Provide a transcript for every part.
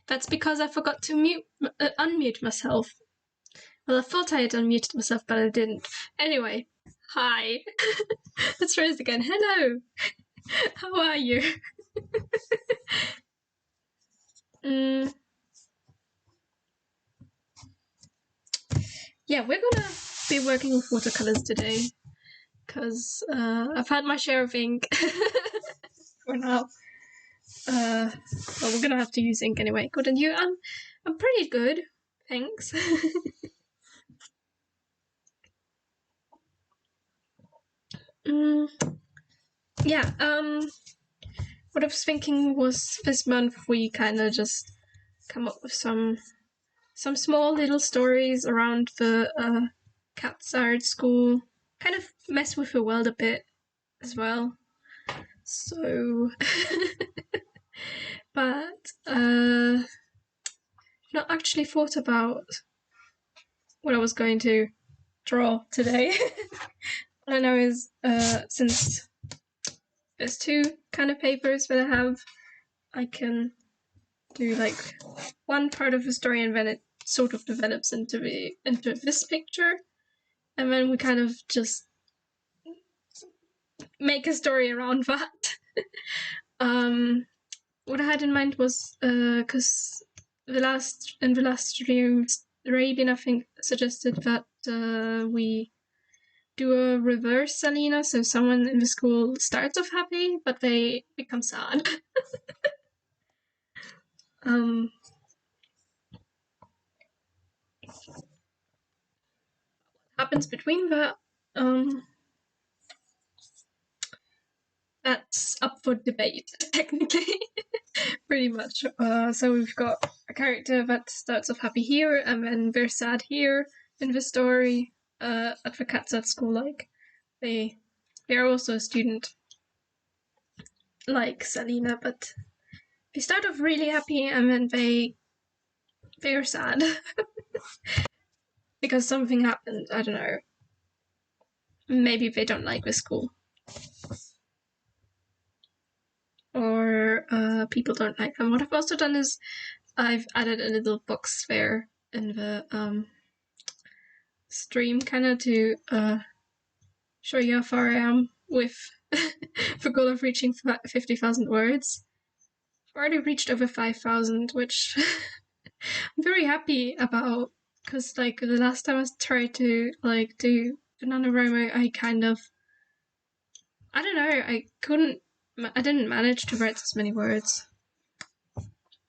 That's because I forgot to unmute myself. Well, I thought I had unmuted myself, but I didn't. Anyway, hi. Let's try this again. Hello. How are you? Yeah, we're gonna be working with watercolors today because I've had my share of ink for now. Well, we're gonna have to use ink anyway. Good, and you? I'm pretty good, thanks. Yeah. What I was thinking was this month we kind of just come up with some small little stories around the Catzard school, kind of mess with the world a bit as well. So, but not actually thought about what I was going to draw today. All I know is since there's two kind of papers that I have, I can do like one part of the story and then it sort of develops into this picture, and then we kind of just make a story around that. What I had in mind was because in the last stream, Arabian I think suggested that we do a reverse Selena, so someone in the school starts off happy but they become sad. Happens between that, that's up for debate, technically. Pretty much. So we've got a character that starts off happy here, and then they're sad here in the story. At the Catzard school, like they're also a student, like Selena, but they start off really happy, and then they're sad because something happened. I don't know. Maybe they don't like the school. Or people don't like them. What I've also done is I've added a little box there in the stream, kind of to show you how far I am with the goal of reaching 50,000 words. I've already reached over 5,000, which I'm very happy about, because like the last time I tried to like do NaNoWriMo, I kind of, I don't know, I didn't manage to write as many words.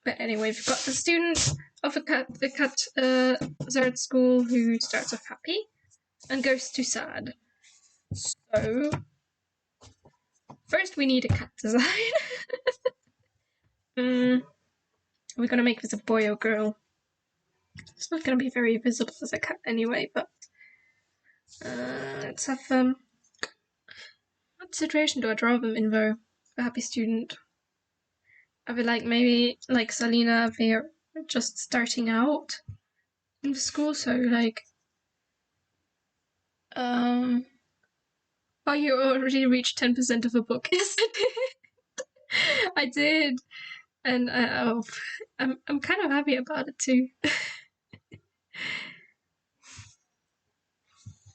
But anyway, we've got the student of the Catzard school who starts off happy and goes to sad. So first we need a cat design. We're gonna make this a boy or girl. It's not gonna be very visible as a cat anyway, but let's have what situation do I draw them in though? A happy student. I feel like maybe like Selena, they're just starting out in the school, so like oh, you already reached 10% of a book. Yes, I did. I did, and I'm kind of happy about it too.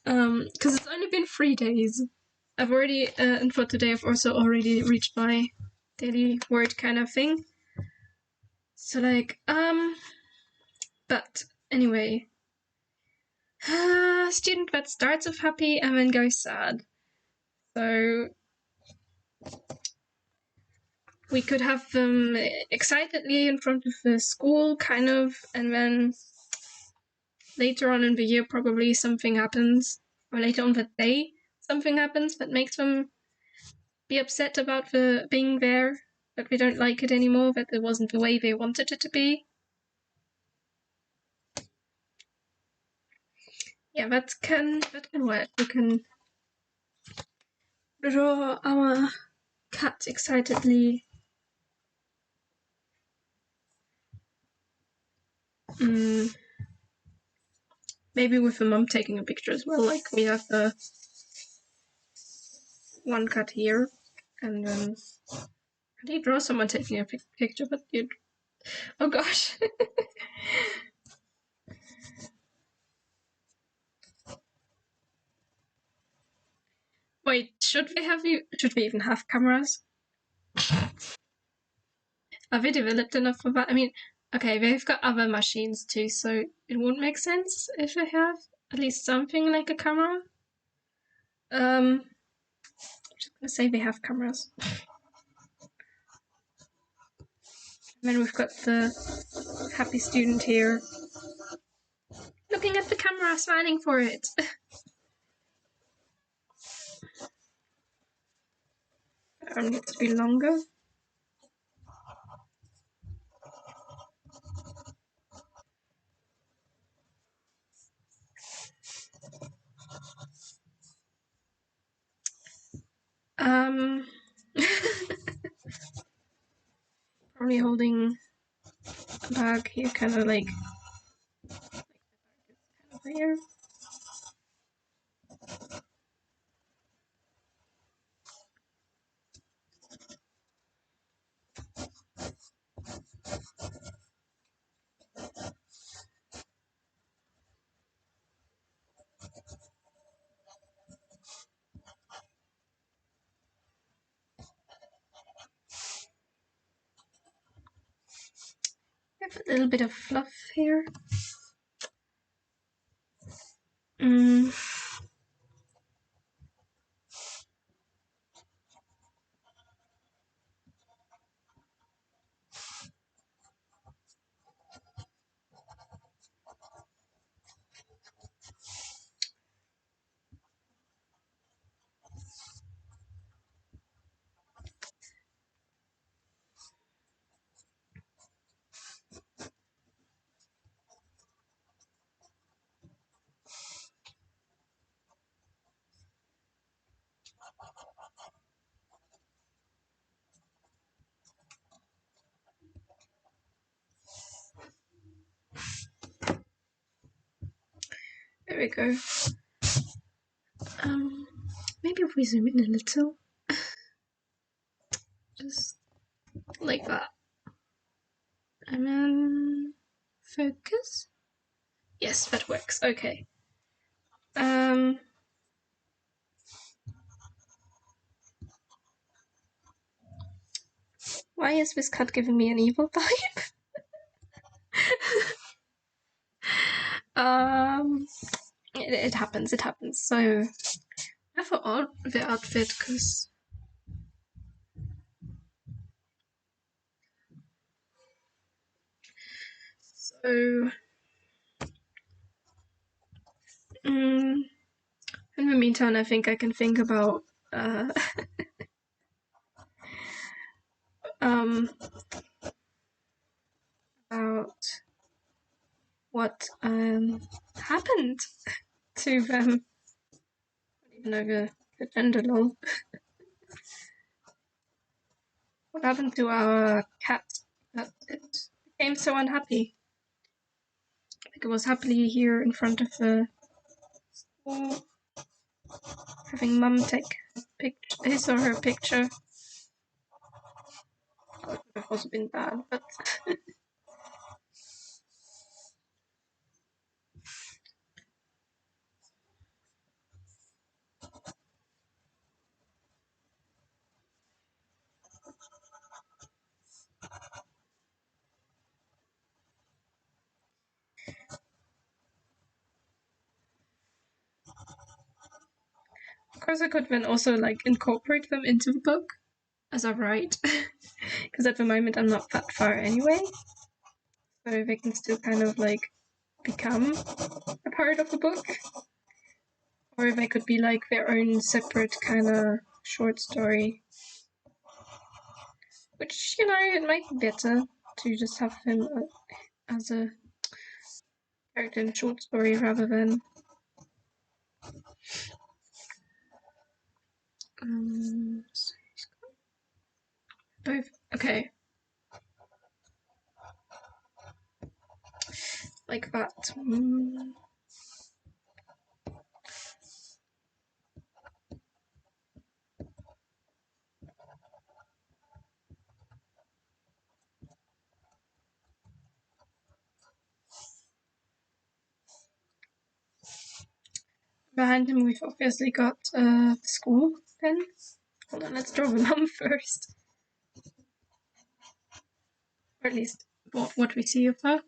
Because it's only been 3 days. I've already, and for today I've also already reached my daily word kind of thing. So like, but anyway, student that starts off happy and then goes sad. So we could have them excitedly in front of the school, kind of, and then later on in the year probably something happens, or later on the day something happens that makes them be upset about the being there, that they don't like it anymore, that it wasn't the way they wanted it to be. Yeah, that can work. We can draw our cat excitedly. Maybe with the mom taking a picture as well, like we have the one cat here, and then I did draw someone taking a picture, but Oh gosh. Wait, should we even have cameras? Have we developed enough for that? I mean, okay, they've got other machines too, so it won't make sense if they have at least something like a camera. I'm just gonna say they have cameras. And then we've got the happy student here, looking at the camera, smiling for it. Arm needs to be longer. Probably holding a bag here, kind of like over here. We have a little bit of fluff here. Mm. There we go. Maybe if we zoom in a little, just like that, and then focus. Yes, that works. Okay. Why is this cut giving me an evil vibe? It happens. It happens. So I thought the outfit because. So, in the meantime, I think I can think about about what happened to them. I don't even know the gender lol. What happened to our cat that it became so unhappy? Like it was happily here in front of the school, having mum take his or her picture. Oh, it would have also been bad, but of course I could then also like incorporate them into the book as I write, because at the moment I'm not that far anyway, so they can still kind of like become a part of the book, or they could be like their own separate kind of short story, which it might be better to just have him as a character in a short story rather than both. Okay, like that. Behind him we've obviously got the school then. Hold on, let's draw the mum first. Or at least what we see of her.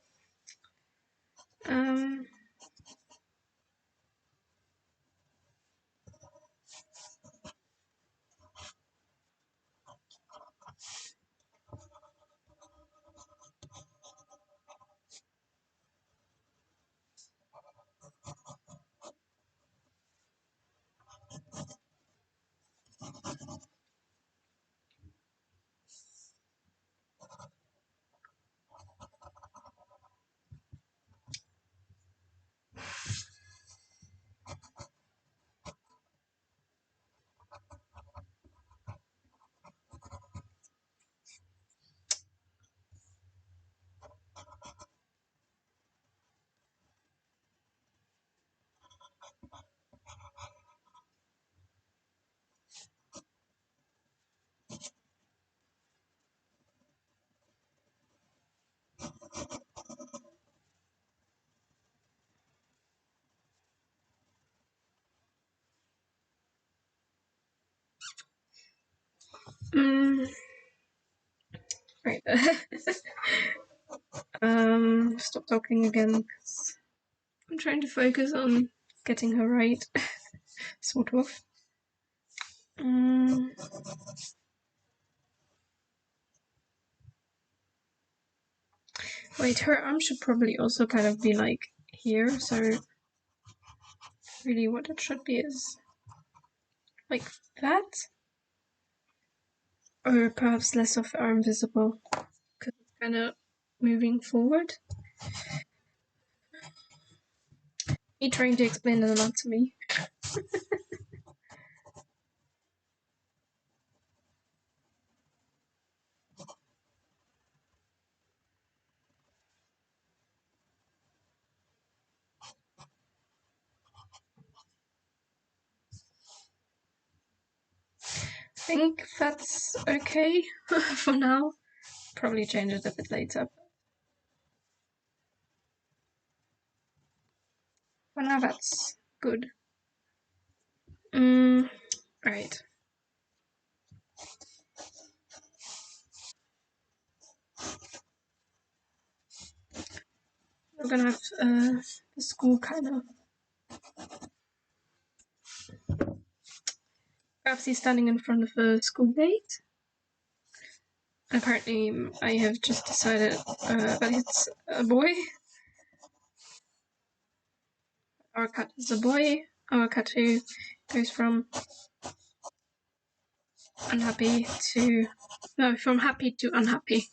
Right. Stop talking again, because I'm trying to focus on getting her right. Sort of. Wait, her arm should probably also kind of be like here, so really what it should be is like that? Or perhaps less of the arm visible, because it's kind of moving forward. Me trying to explain an anatomy. I think that's okay for now. Probably change it a bit later. For now, that's good. Right. We're gonna have the school kind of. Perhaps he's standing in front of the school gate. Apparently, I have just decided that it's a boy. Our cat is a boy. Our cat who goes from unhappy to... No, from happy to unhappy.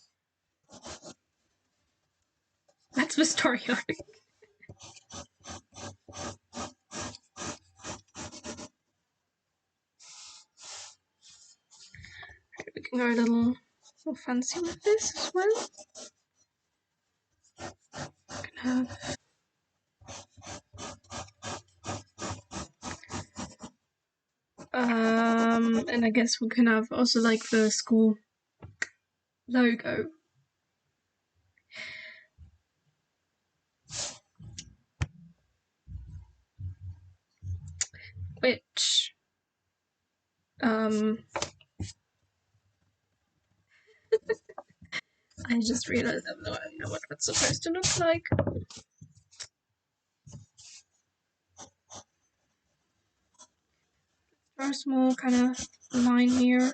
That's the story arc. We can go a little fancy with this as well. And I guess we can have also like the school logo. Which I just realized I have no idea what that's supposed to look like. Draw a small kind of line here.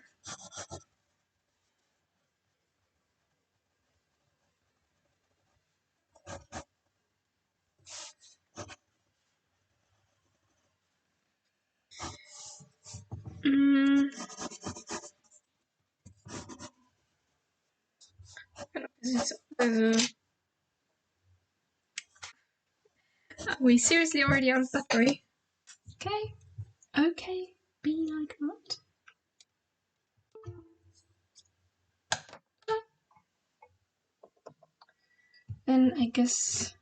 We seriously already out of battery. Okay. Okay. Be like that. Then I guess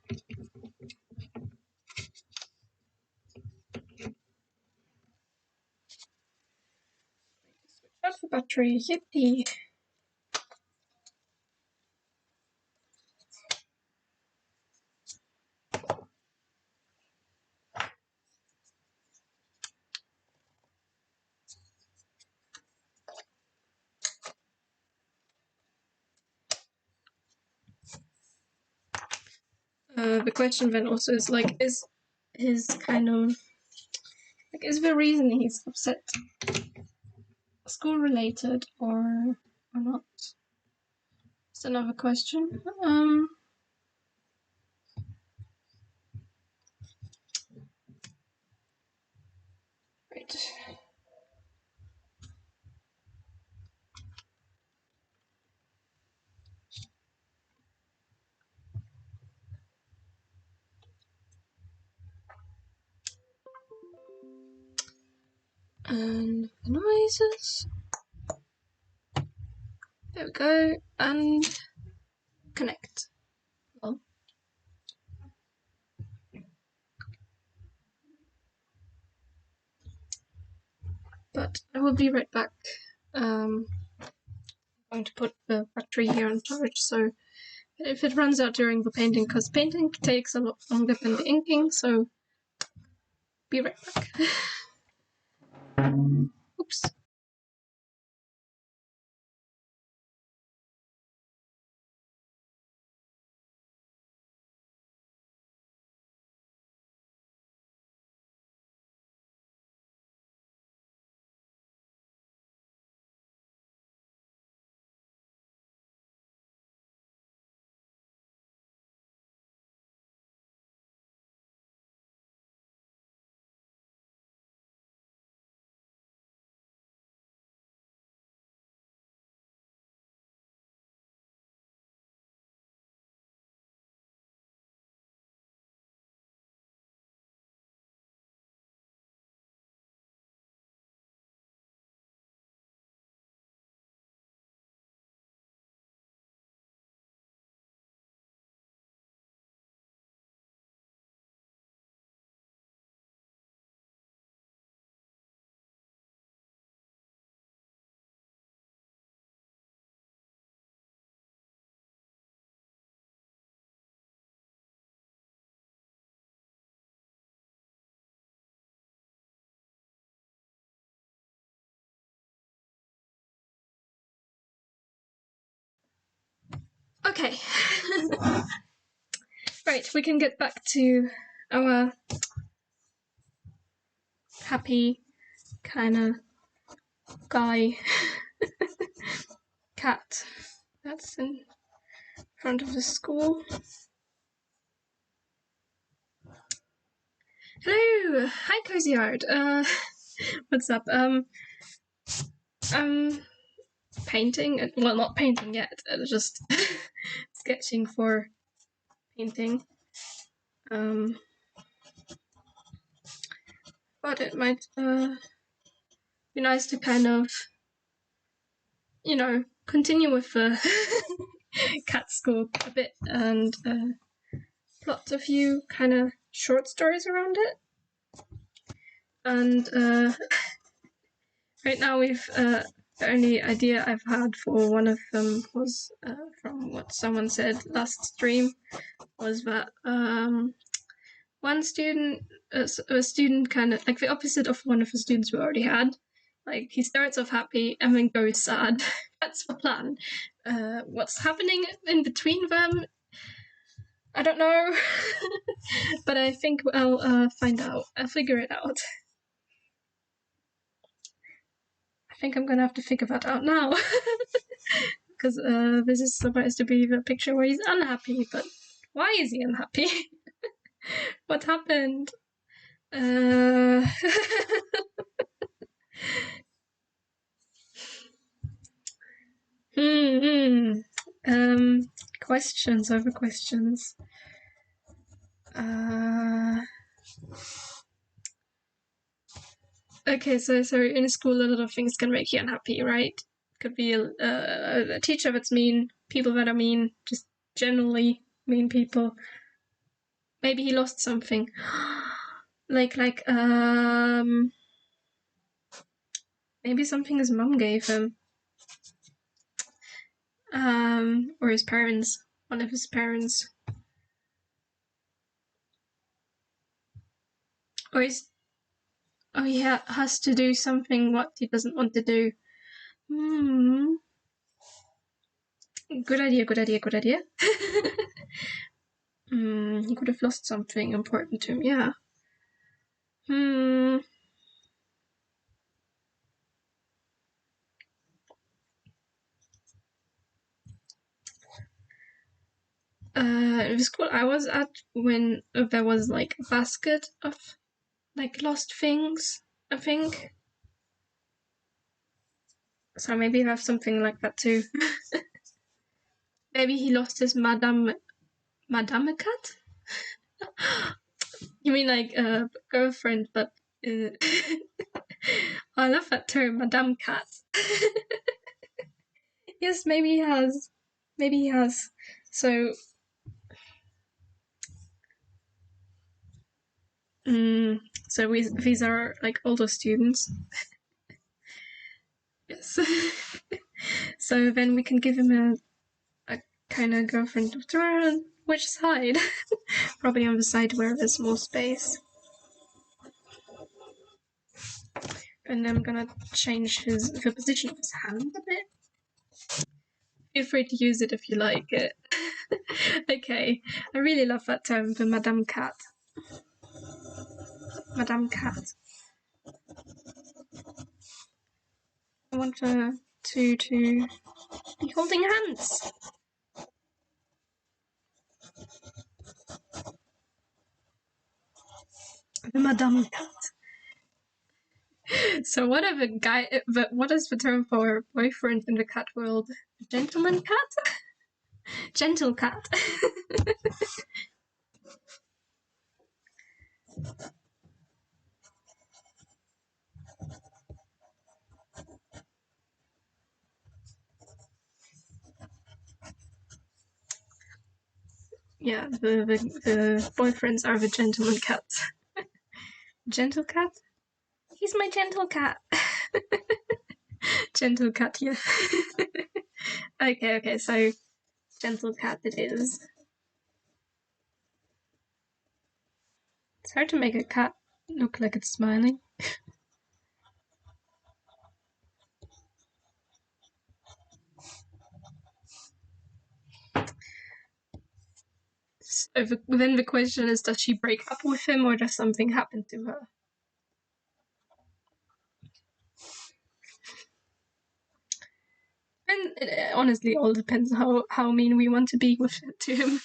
out the battery. Yippee. the question then also is like, is his kind of like, is the reason he's upset school related or not? It's another question. Right. And the noises. There we go. And connect. Well. But I will be right back. I'm going to put the battery here on charge, so if it runs out during the painting, because painting takes a lot longer than the inking, so be right back. Oops. Okay. Right, we can get back to our happy kind of guy cat that's in front of the school. Hello! Hi, Cozy Art. What's up? I'm painting. Well, not painting yet. Just sketching for painting. But it might be nice to kind of, you know, continue with the cat school a bit and plot a few kind of short stories around it. And right now we've the only idea I've had for one of them was from what someone said last stream, was that one student, a student kind of like the opposite of one of the students we already had. Like, he starts off happy and then goes sad. That's the plan. What's happening in between them, I don't know. But I think I'll find out. I'll figure it out. I think I'm gonna have to figure that out now. Because this is supposed to be the picture where he's unhappy, but why is he unhappy? What happened? Questions over questions. Okay, so in school, a lot of things can make you unhappy, right? Could be a teacher that's mean, people that are mean, just generally mean people. Maybe he lost something. like maybe something his mum gave him. Or his parents, one of his parents. Or he has to do something what he doesn't want to do. Good idea. He could have lost something important to him, yeah. The school I was at, when there was like a basket of like lost things, I think. So maybe you have something like that too. Maybe he lost his Madame cat? You mean like a girlfriend, but I love that term, Madame Cat. Yes, maybe he has. Maybe he has. So, these are like older students. Yes. So then we can give him a kind of girlfriend. On which side? Probably on the side where there's more space. And I'm gonna change the position of his hand a bit. Feel free to use it if you like it. Okay, I really love that term, the Madame Cat. Madame Cat. I want her to be holding hands. The Madame Cat. So what is the term for boyfriend in the cat world? Gentleman cat? Gentle cat. Yeah, the boyfriends are the gentleman cats. Gentle cat? He's my gentle cat. Gentle cat, yeah. Okay, so gentle cat it is. It's hard to make a cat look like it's smiling. So then the question is, does she break up with him or does something happen to her? And it honestly all depends how mean we want to be to him.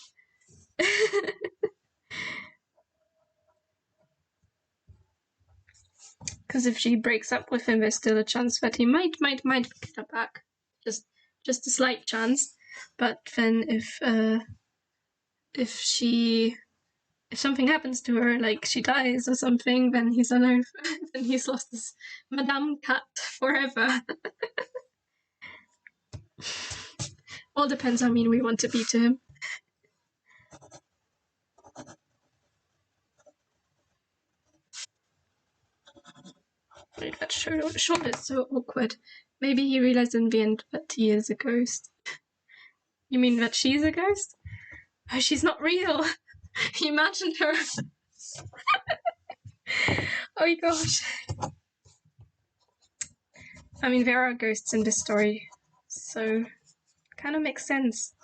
Because if she breaks up with him, there's still a chance that he might get her back. Just a slight chance. But then if something happens to her, like she dies or something, then he's alone. Then he's lost his Madame Cat forever. All depends how mean we want to be to him. That shot is so awkward. Maybe he realized in the end that he is a ghost. You mean that she's a ghost? Oh, she's not real. He imagined her. Oh my gosh. I mean, there are ghosts in this story, so kind of makes sense.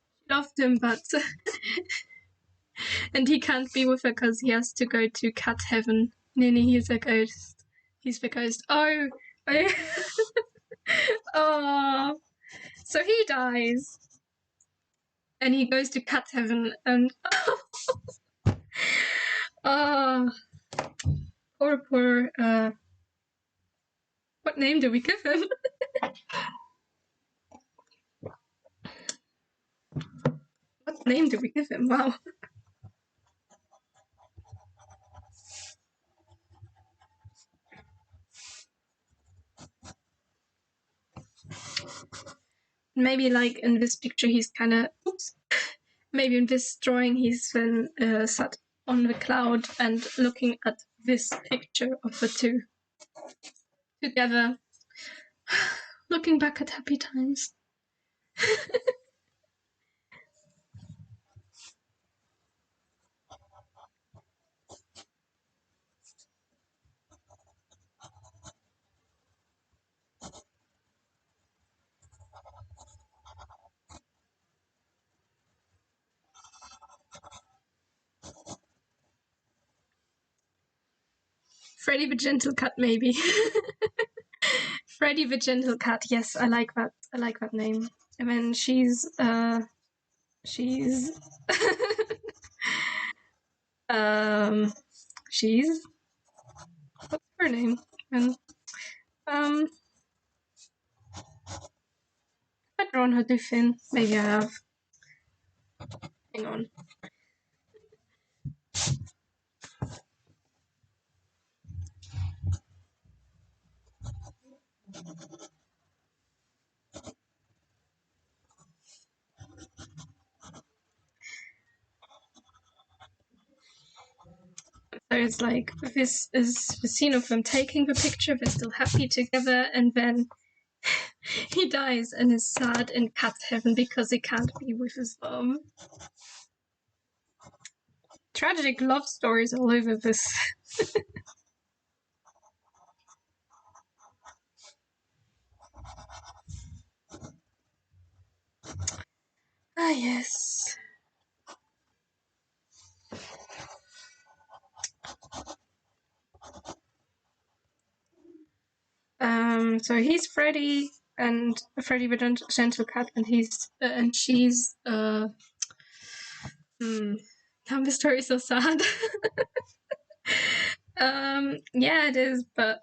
She loved him, but and he can't be with her because he has to go to cat heaven. Nini, he's a ghost. He's the ghost. Oh. Oh. So he dies. And he goes to cat heaven and oh, poor what name do we give him? What name do we give him? Wow. Maybe like in this picture he's kind of, oops, maybe in this drawing he's then sat on the cloud and looking at this picture of the two together, looking back at happy times. Freddy the Gentlecat, maybe. Freddy the Gentlecat. Yes, I like that. I like that name. And then she's she's what's her name? And I've drawn her too thin. Maybe I have. Hang on. So it's like, this is the scene of them taking the picture, they're still happy together, and then he dies and is sad in cat heaven because he can't be with his mom. Tragic love stories all over this. Ah, yes. So he's Freddy and Freddy the Gentlecat, and he's and she's the story is so sad. Yeah, it is, but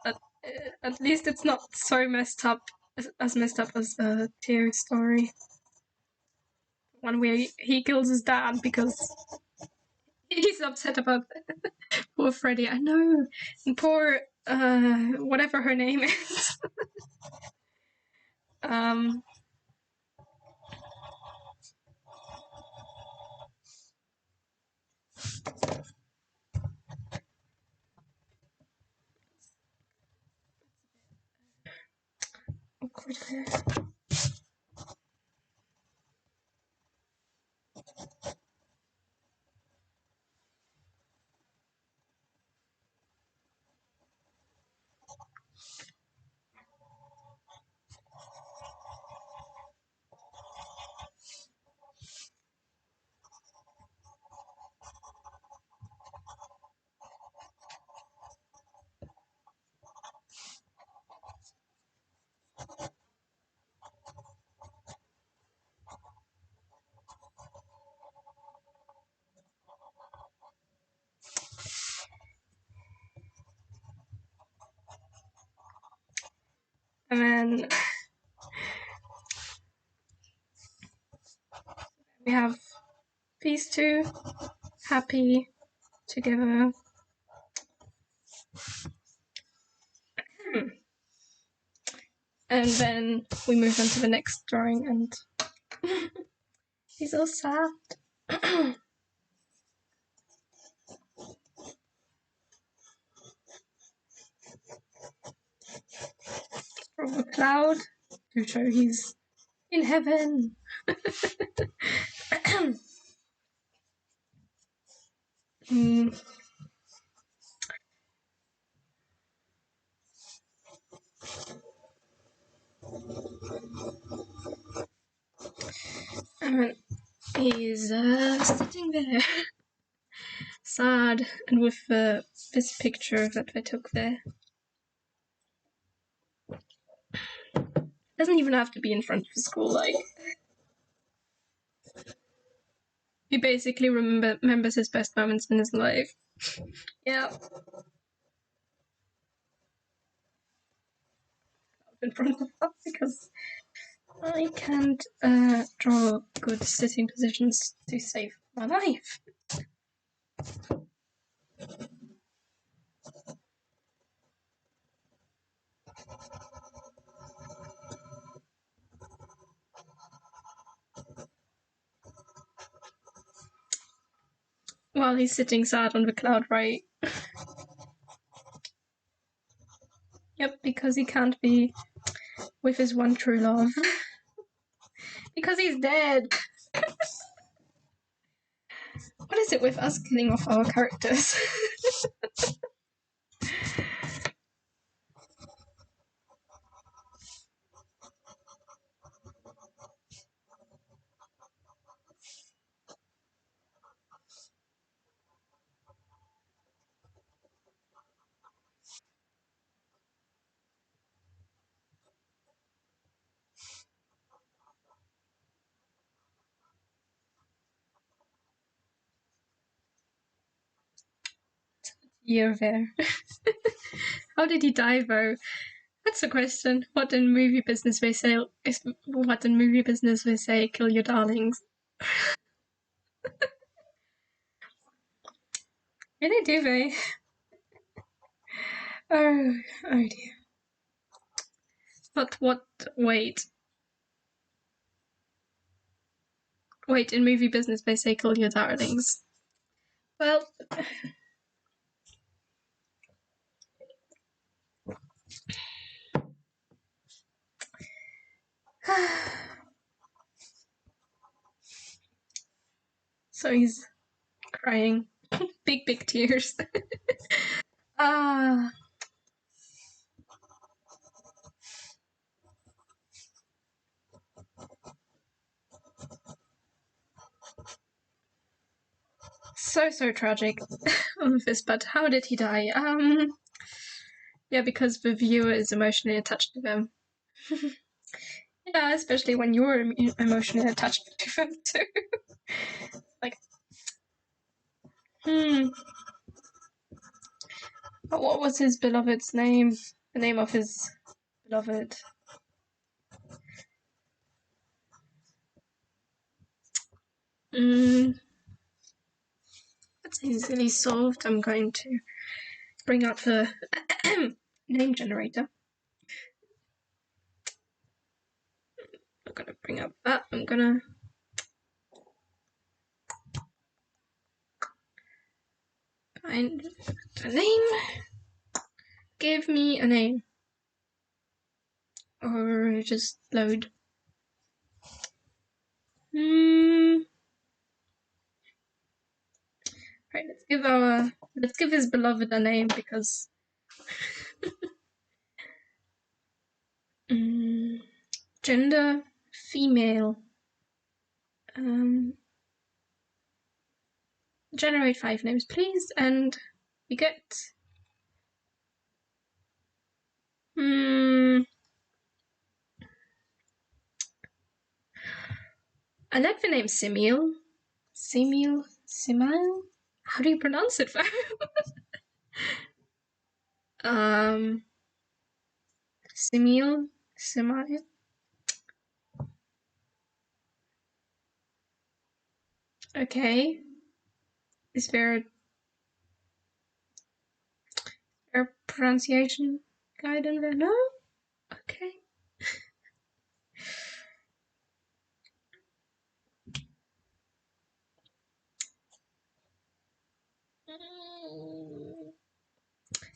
at least it's not so messed up as messed up as the Tear story. One where he kills his dad because he's upset about it. Poor Freddy, I know. And poor whatever her name is. Awkward hair. And then we have these two happy together. And then we move on to the next drawing, and he's all sad. From a cloud to show he's in heaven. And he's sitting there, sad, and with this picture that they took there. Doesn't even have to be in front of the school, like. He basically remembers his best moments in his life. Yeah. In front of us because I can't draw good sitting positions to save my life. While he's sitting sad on the cloud, right? Yep, because he can't be with his one true love. Because he's dead. What is it with us killing off our characters? year there. How did he die, though? That's a question. What in movie business they say? What in movie business they say? Kill your darlings. Really, do they? Oh dear. But what? Wait. In movie business they say kill your darlings. Well. So he's crying. Big tears. Ah. So tragic. All of this, but how did he die? Yeah, because the viewer is emotionally attached to them. Yeah, especially when you're emotionally attached to them too. Like, But what was his beloved's name? The name of his beloved. That's easily solved. I'm going to bring up the name generator. I'm gonna bring up that. I'm gonna find a name. Give me a name. Or just load. Right, let's give his beloved a name because gender female. Generate 5 names, please, and we get I like the name Simil. Simil? How do you pronounce it? Simil? Simil? Okay. Is there a pronunciation guide in there? No? Okay.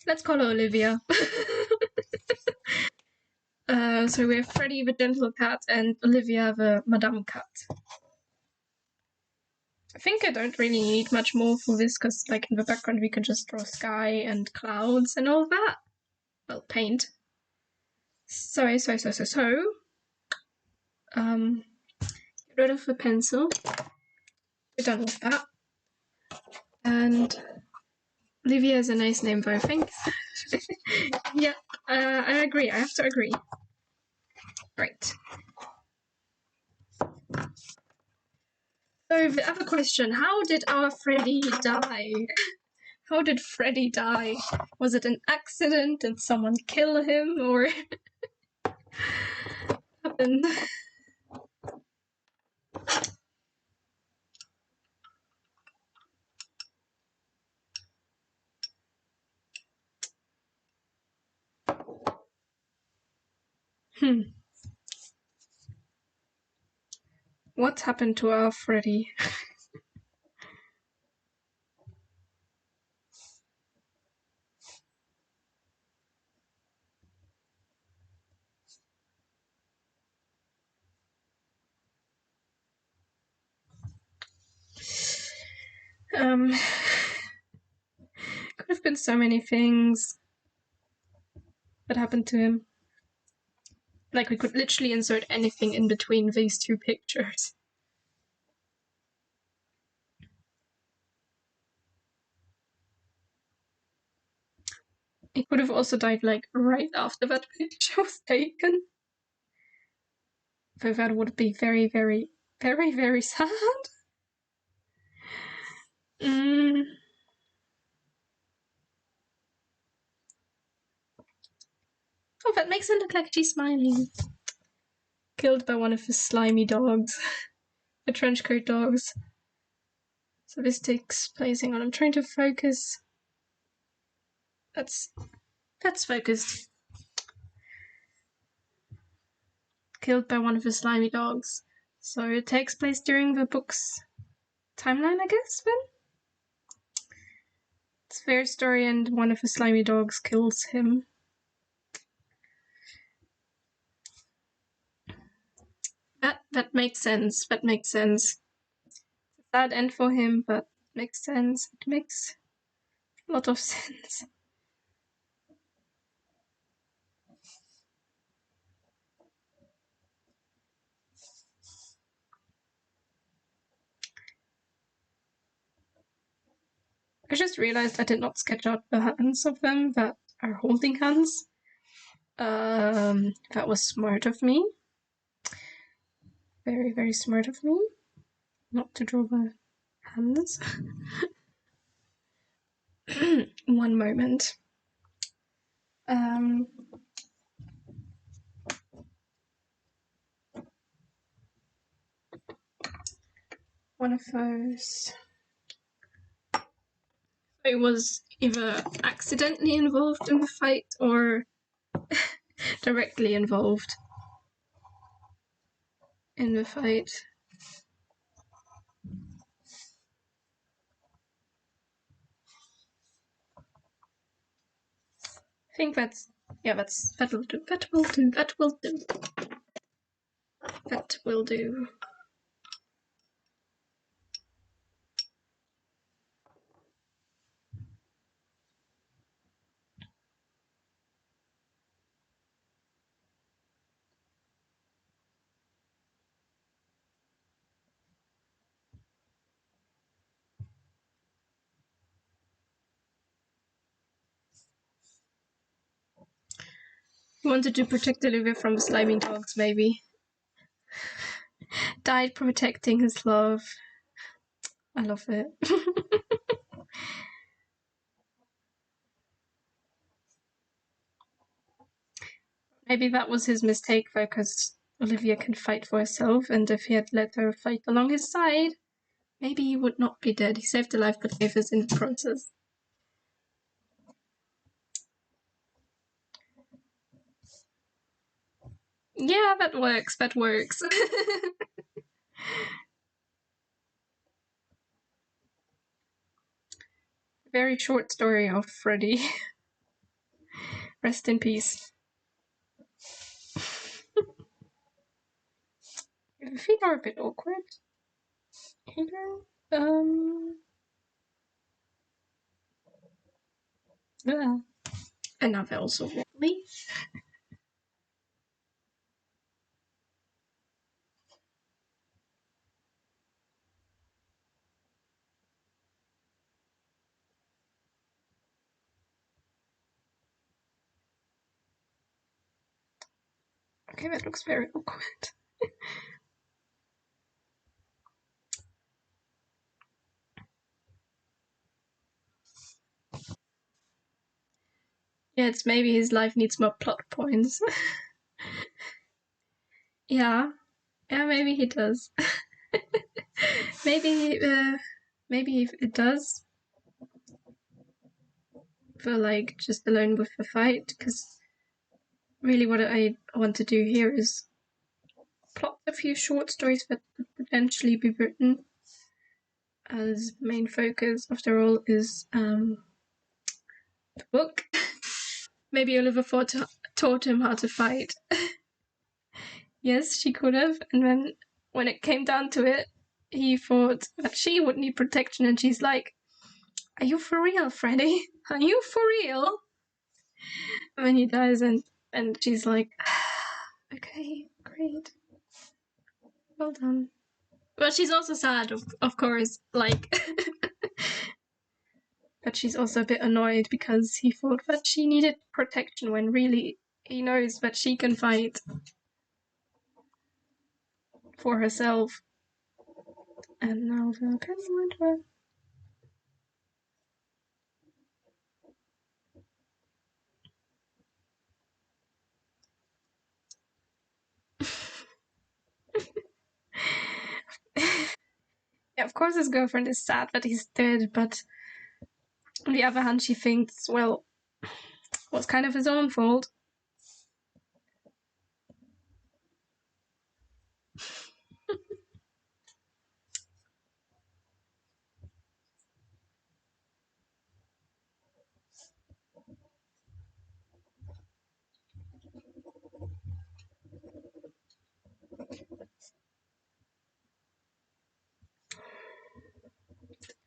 Let's call her Olivia. So we have Freddy the Gentlecat and Olivia the Madame Cat. I think I don't really need much more for this because, like, in the background we can just draw sky and clouds and all that. Well, paint. So. Get rid of the pencil. We're done with that. And Olivia is a nice name, though. Thanks. Yeah, I agree. I have to agree. Right. So the other question: how did our Freddy die? How did Freddy die? Was it an accident? Did someone kill him, or happened? What happened to our Freddy? Could have been so many things that happened to him. Like, we could literally insert anything in between these two pictures. He could have also died, like, right after that picture was taken. Though that would be very, very, very, very sad. Oh, that makes it look like she's smiling. Killed by one of his slimy dogs. The trenchcoat dogs. So this takes place. Hang on, I'm trying to focus. That's focused. Killed by one of his slimy dogs. So it takes place during the book's timeline, I guess, then? It's their story and one of the slimy dogs kills him. That makes sense. That makes sense. It's a sad end for him, but it makes sense. It makes a lot of sense. I just realized I did not sketch out the hands of them that are holding hands. That was smart of me. Very, very smart of me. Not to draw the hands. One moment. One of those. I was either accidentally involved in the fight or directly involved in the fight. I think that will do. That will do. That will do. That will do. He wanted to protect Olivia from the slimy dogs, maybe. Died protecting his love. I love it. Maybe that was his mistake, though, because Olivia can fight for herself, and if he had let her fight along his side, maybe he would not be dead. He saved her life, but gave us in the process. Yeah, that works. That works. Very short story of Freddy. Rest in peace. The feet are a bit awkward. Here. And now they're also wobbly. Okay, that looks very awkward. Yeah, it's maybe his life needs more plot points. Yeah, maybe he does. maybe it does. For like just alone with the fight, because really what I want to do here is plot a few short stories that could potentially be written as main focus. After all, is the book. Maybe Oliver taught him how to fight. Yes, she could have, and then when it came down to it, he thought that she would need protection, and she's like, "Are you for real, Freddy? Are you for real?" And then he dies, and she's like, "Okay, great, well done." But she's also sad, of course, like, but she's also a bit annoyed because he thought that she needed protection when really he knows that she can fight for herself. And now the penguin. Yeah, of course his girlfriend is sad that he's dead, but on the other hand, she thinks, well, was kind of his own fault.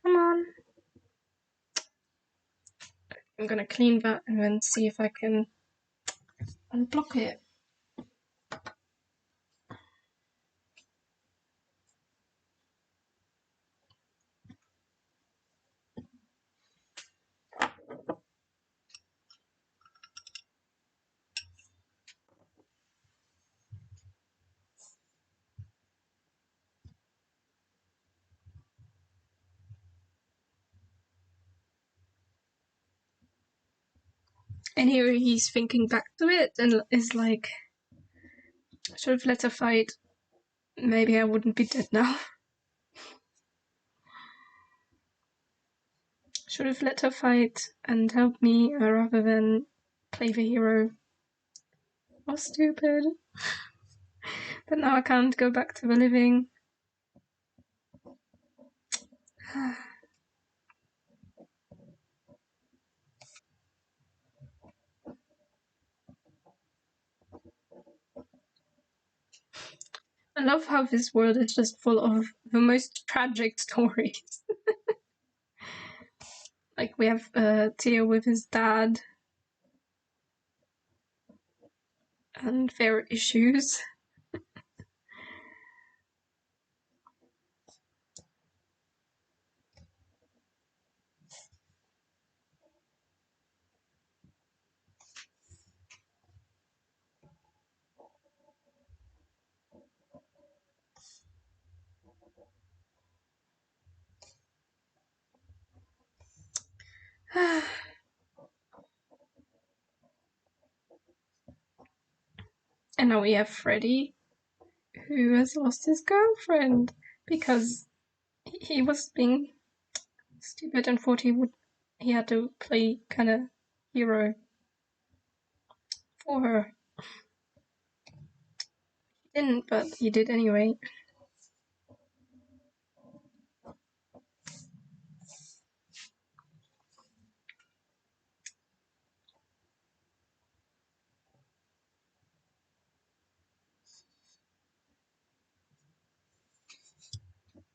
Come on. I'm gonna clean that and then see if I can unblock it. And here he's thinking back to it and is like, I should have let her fight. Maybe I wouldn't be dead now. Should have let her fight and help me rather than play the hero. Oh, stupid. But now I can't go back to the living. I love how this world is just full of the most tragic stories. Like we have Theo with his dad and their issues. And now we have Freddy, who has lost his girlfriend because he was being stupid and thought he had to play kind of hero for her. He didn't, but he did anyway.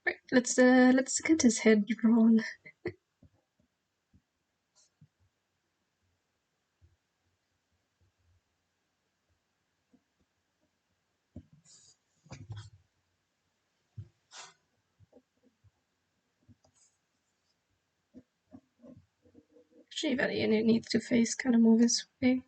Right, let's get his head drawn. Actually, and it needs to face kind of more this way.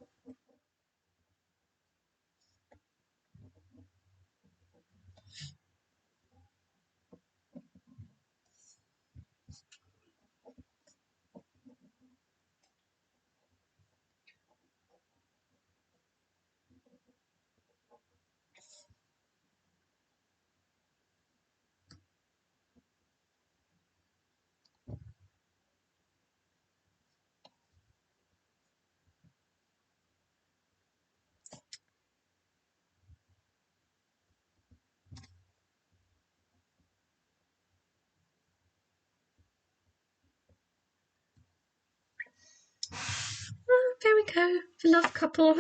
Oh, there we go, the love couple.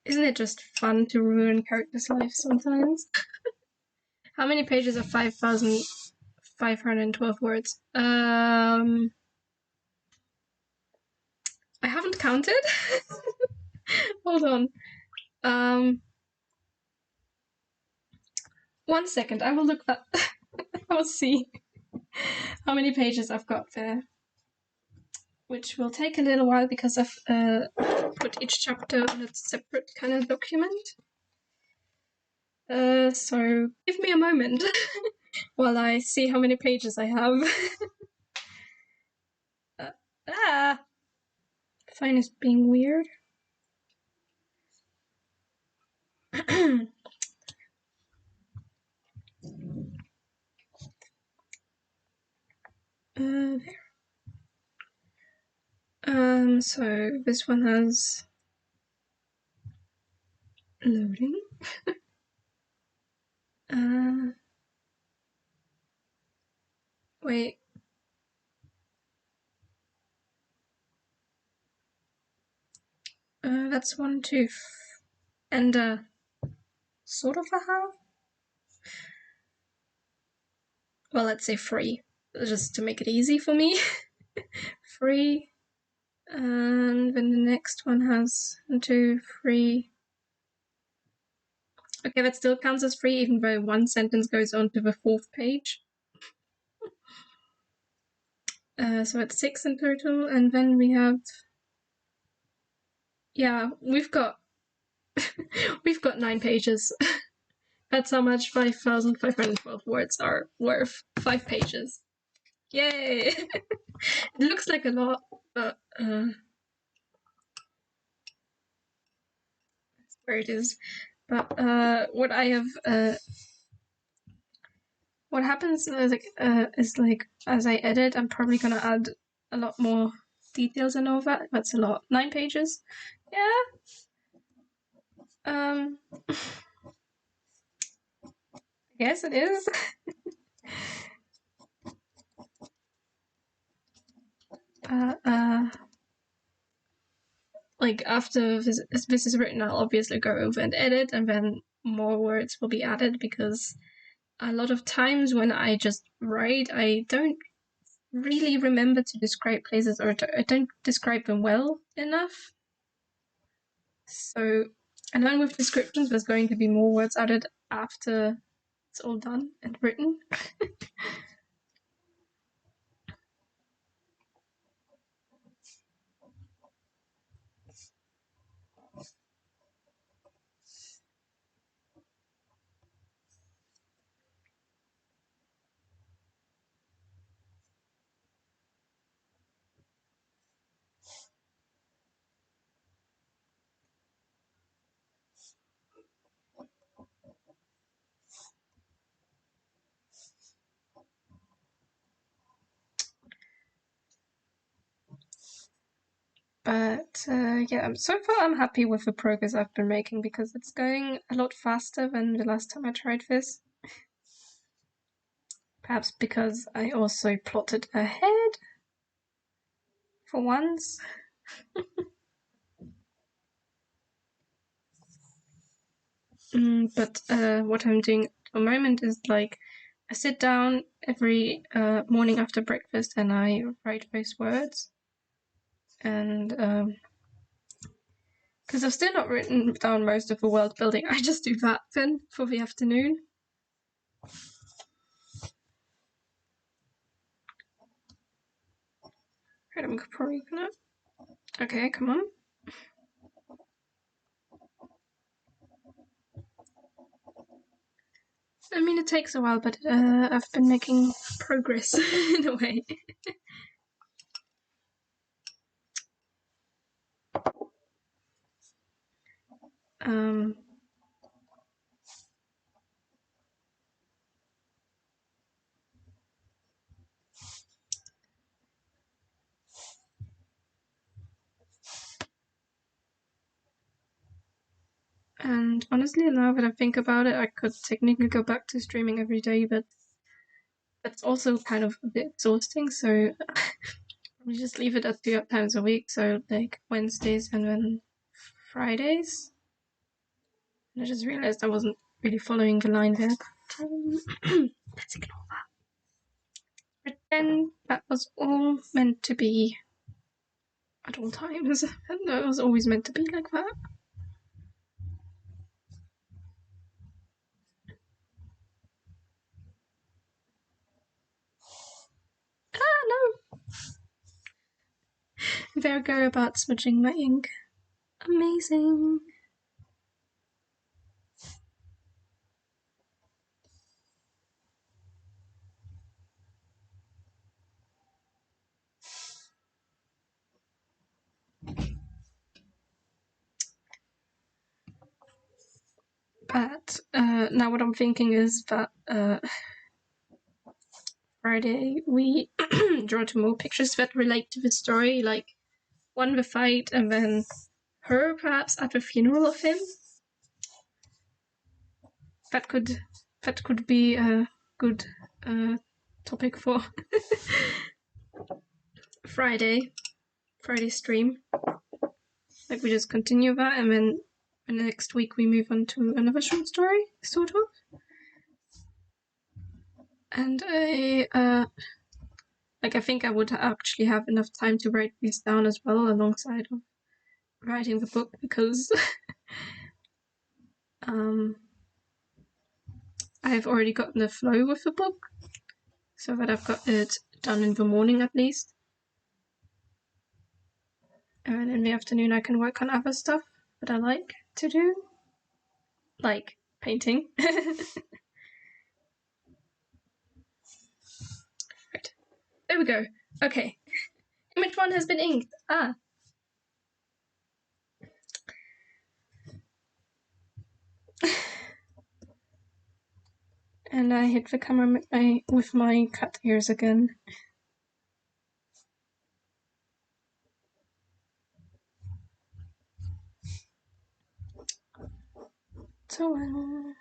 Isn't it just fun to ruin characters' lives sometimes? How many pages are 5,512 words? I haven't counted. Hold on. 1 second, I will look that. I will see how many pages I've got there. Which will take a little while because I've put each chapter in a separate kind of document. So give me a moment while I see how many pages I have. Fine is being weird. There. So this one has loading. Wait. That's 1, 2, and sort of a half. Well, let's say 3, just to make it easy for me. 3. And then the next one has 1, 2, 3. Okay, that still counts as 3, even though one sentence goes on to the 4th page. So it's 6 in total, and then we have... Yeah, we've got 9 pages. That's how much 5,512 words are worth. 5 pages. Yay! It looks like a lot, but that's where it is. But what I have what happens is like as I edit, I'm probably gonna add a lot more details and all that. That's a lot. 9 pages. Yeah. I guess it is. Like after this is written, I'll obviously go over and edit, and then more words will be added, because a lot of times when I just write, I don't really remember to describe places, or I don't describe them well enough. So, and then with descriptions, there's going to be more words added after it's all done and written. But yeah, so far I'm happy with the progress I've been making, because it's going a lot faster than the last time I tried this. Perhaps because I also plotted ahead for once. But what I'm doing at the moment is like I sit down every morning after breakfast and I write those words. And because I've still not written down most of the world building, I just do that then for the afternoon. Right, I'm probably gonna... Okay, come on. I mean, it takes a while, but I've been making progress in a way. Um, and honestly, now that I think about it, I could technically go back to streaming every day, but that's also kind of a bit exhausting, so we just leave it at 2 times a week, so like Wednesdays and then Fridays. And I just realized I wasn't really following the line there. Let's ignore that. Pretend that was all meant to be at all times. No, it was always meant to be like that. Ah, no! There I go about smudging my ink. Amazing. But now what I'm thinking is that Friday we draw 2 more pictures that relate to the story, like one the fight and then her perhaps at the funeral of him. That could be a good topic for Friday stream. Like we just continue that and then next week we move on to another short story, sort of. And I think I would actually have enough time to write these down as well alongside of writing the book, because I've already gotten the flow with the book, so that I've got it done in the morning at least. And then in the afternoon I can work on other stuff that I like to do, like painting. Right, there we go. Okay, image 1 has been inked. And I hit the camera with my cat ears again. So we've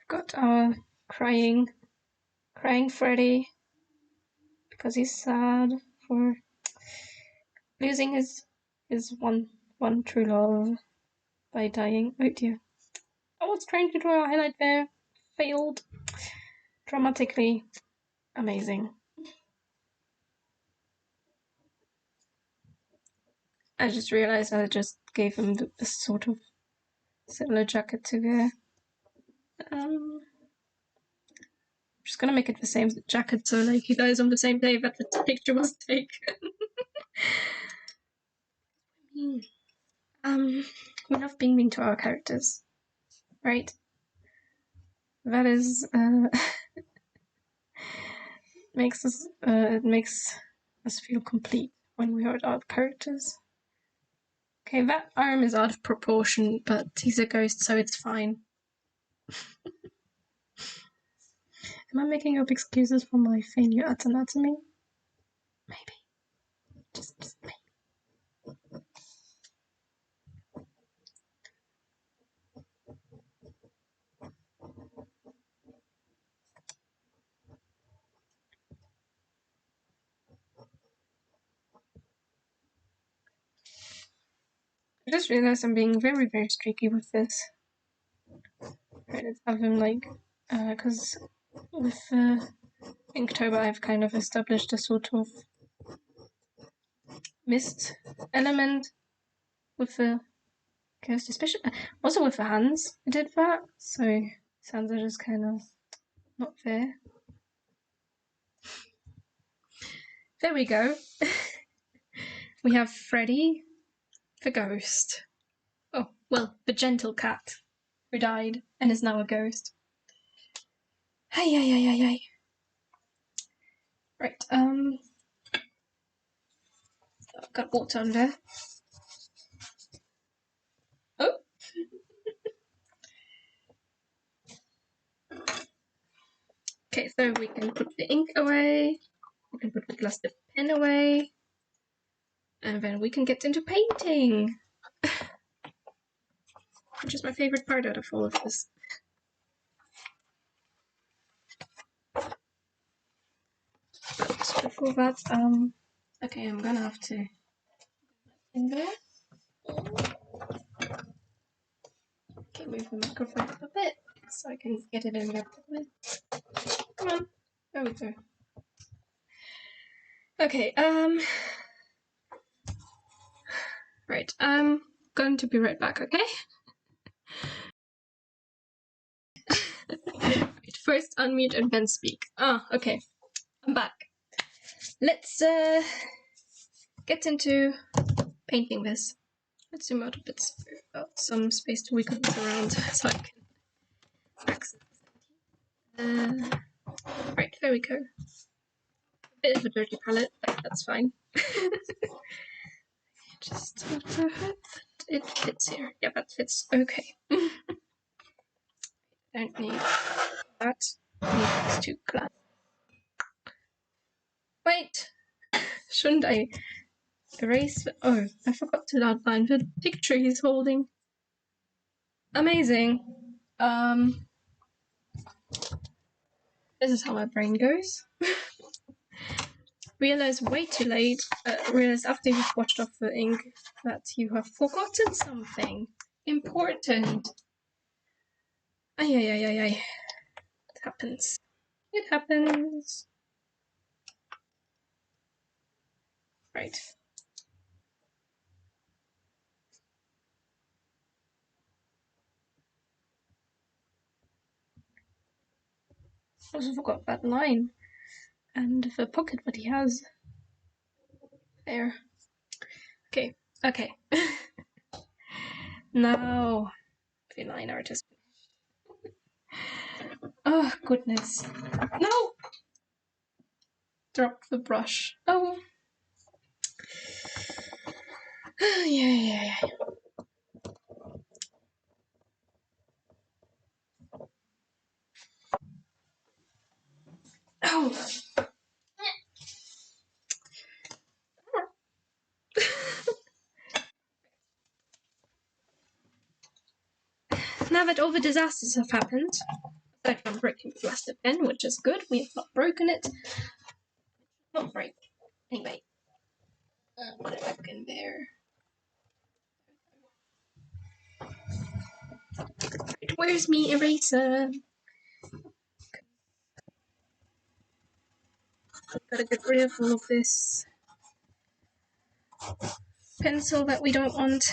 got our crying Freddy, because he's sad for losing his one true love by dying. Oh dear. I was trying to draw a highlight there. Failed. Dramatically amazing. I just realized I just gave him a sort of similar jacket to wear. I'm just gonna make it the same jacket so like he dies on the same day that the picture was taken. We love being mean to our characters, right? That is it makes us feel complete when we hurt our characters. Okay, that arm is out of proportion, but he's a ghost, so it's fine. Am I making up excuses for my failure at anatomy? Maybe. Just maybe. I just realized I'm being very, very streaky with this. Right, let's have him like, because with Inktober I've kind of established a sort of mist element with the ghost, especially also with the hands. I did that, so his hands are just kind of not there. There we go. We have Freddy the ghost. Oh, well, the Gentlecat, who died and is now a ghost. Hi. Right, I've got water on there. Oh! Okay, so we can put the ink away, we can put the glass dip pen away, and then we can get into painting! Which is my favourite part out of all of this. But before that, okay, I'm gonna have to in there. Okay, move the microphone a bit so I can get it in there properly. Come on, there we go. Okay, right, I'm going to be right back, okay? Right, first unmute and then speak. Okay, I'm back. Let's get into painting this. Let's zoom out a bit so we've got some space to wiggle this around so I can access it. Right, there we go. A bit of a dirty palette, but that's fine. Just it fits here. Yeah, that fits. Okay. Don't need that. Need these two glass. Wait! Shouldn't I erase? Oh, I forgot to outline the picture he's holding. Amazing. This is how my brain goes. Realize way too late. Realize after you've washed off the ink that you have forgotten something important. Ay. It happens. It happens. Right. Also forgot that line. And the pocket that he has. There. Okay. Now, the line art is. Oh, goodness. No! Drop the brush. Oh. Yeah. Oh. Now that all the disasters have happened, aside from breaking the plastic pen, which is good, we have not broken it. Not break. Anyway. Put it back in there. Where's me eraser? Gotta get rid of all of this pencil that we don't want.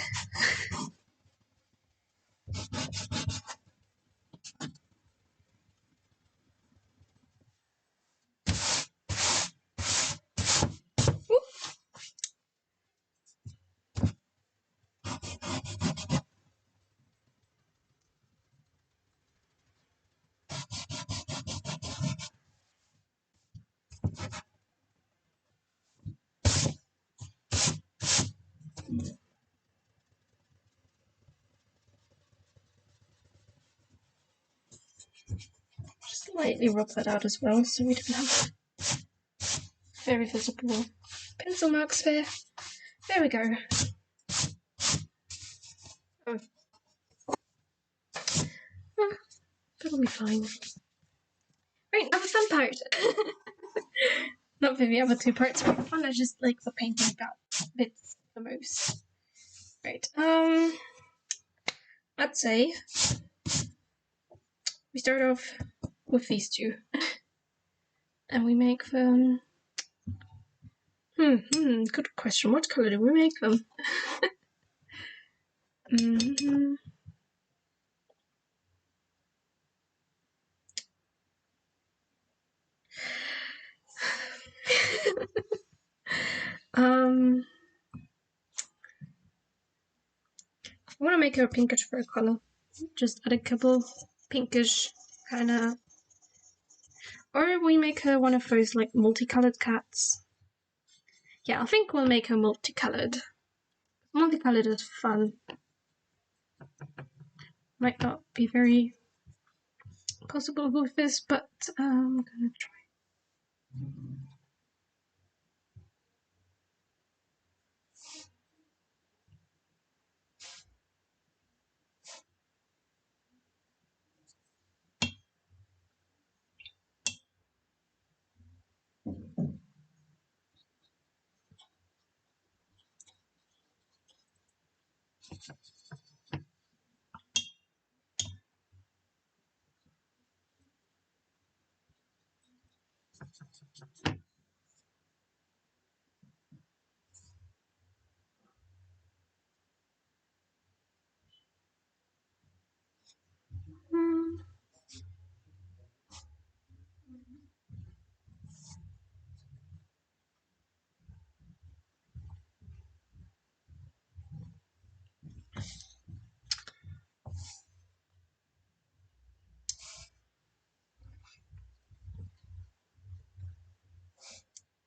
Just lightly rub that out as well so we don't have very visible pencil marks there. There we go. Oh. That'll be fine. Right, now the fun part. Not for the other two parts are fun, I just like the painting bits the most. Right, let's say we start off with these two. And we make them... good question. What color do we make them? I want to make her a pinkish fur color. Just add a couple pinkish kind of... Or we make her one of those like multicolored cats. Yeah, I think we'll make her multicolored. Multicolored is fun. Might not be very possible with this, but I'm gonna try.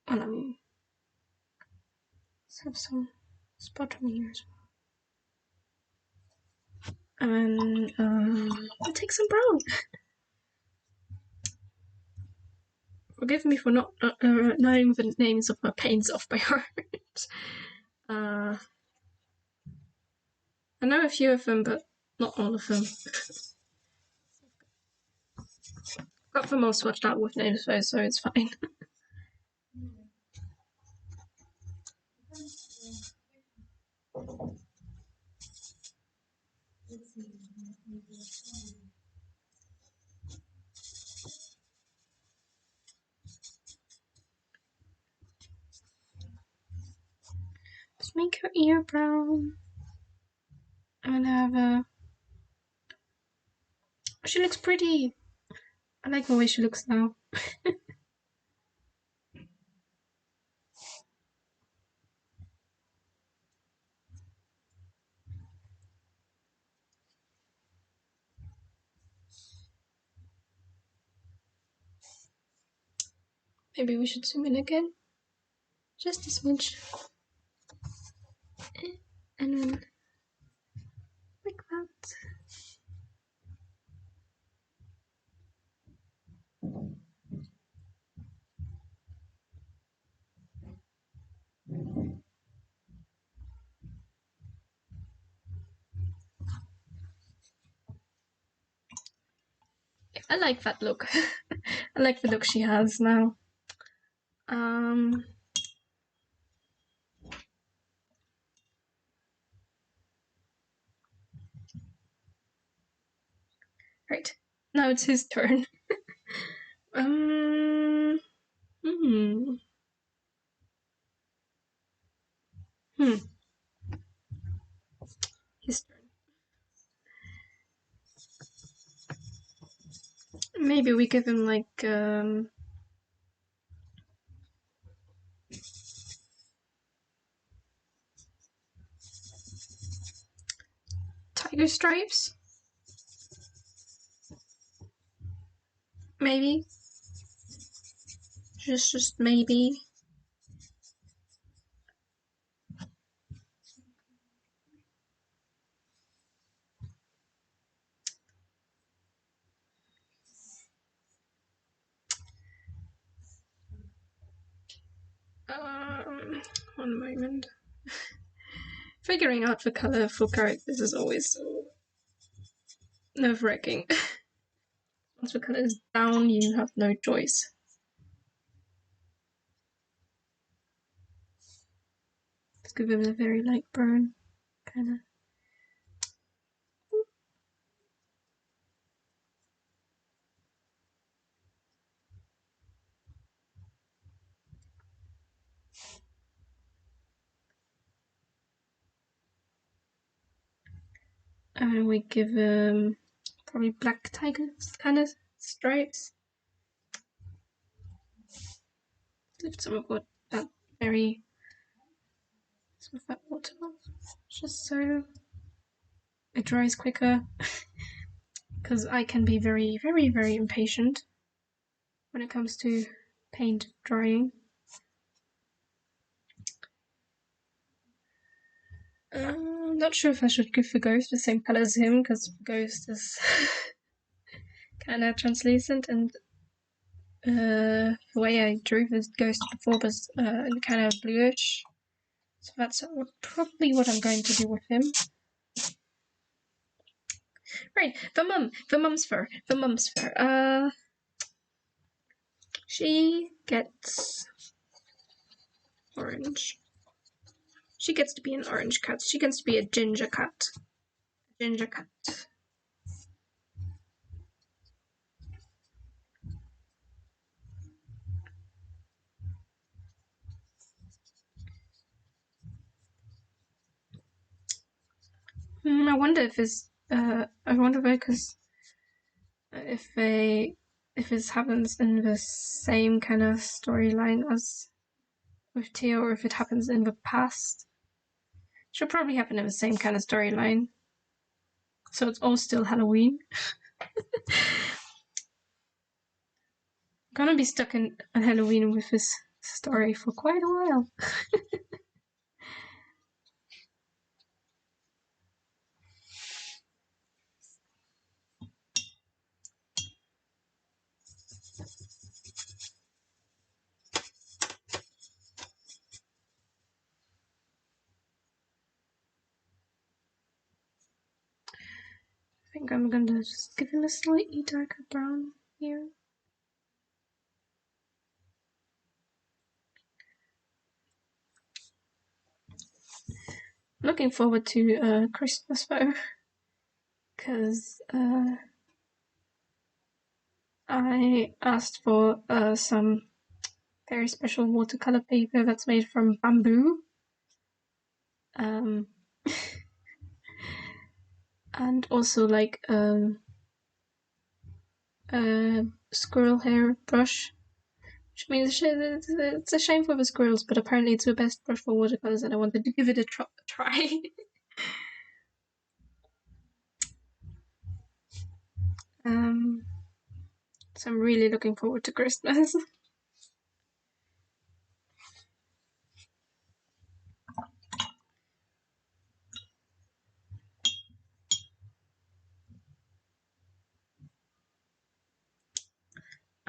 Well, I mean, let's have some spot on here as well. And I'll take some brown. Forgive me for not knowing the names of my paints off by heart. I know a few of them, but not all of them. Got them all swatched out with names though, so it's fine. Let's make her ear brown. I'm gonna have a... She looks pretty. I like the way she looks now. Maybe we should zoom in again. Just a smidge. And then like that. I like that look. I like the look she has now. Right. Now it's his turn. His turn. Maybe we give him like tiger stripes. Maybe. Just maybe. One moment. Figuring out the color for characters is always so nerve-wracking. Once the color is down, you have no choice. Let's give him a very light burn, kind of. And we give him probably black tiger kind of stripes. Lift some of that very, some of that water off, just so it dries quicker. Because I can be very, very, very impatient when it comes to paint drying. I'm not sure if I should give the ghost the same color as him, because the ghost is kind of translucent, and the way I drew this ghost before was kind of bluish. So that's probably what I'm going to do with him. Right, the mum's fur. She gets orange. She gets to be an orange cat. She gets to be a ginger cat. Ginger cat. I wonder if it's. I wonder because if this happens in the same kind of storyline as with Tia, or if it happens in the past. It should probably happen in the same kind of storyline. So it's all still Halloween. I'm gonna be stuck in Halloween with this story for quite a while. I think I'm gonna just give him a slightly darker brown here. Looking forward to Christmas though, because I asked for some very special watercolor paper that's made from bamboo. And also like a squirrel hair brush, which means it's a shame for the squirrels, but apparently it's the best brush for watercolors, and I wanted to give it a try. So I'm really looking forward to Christmas.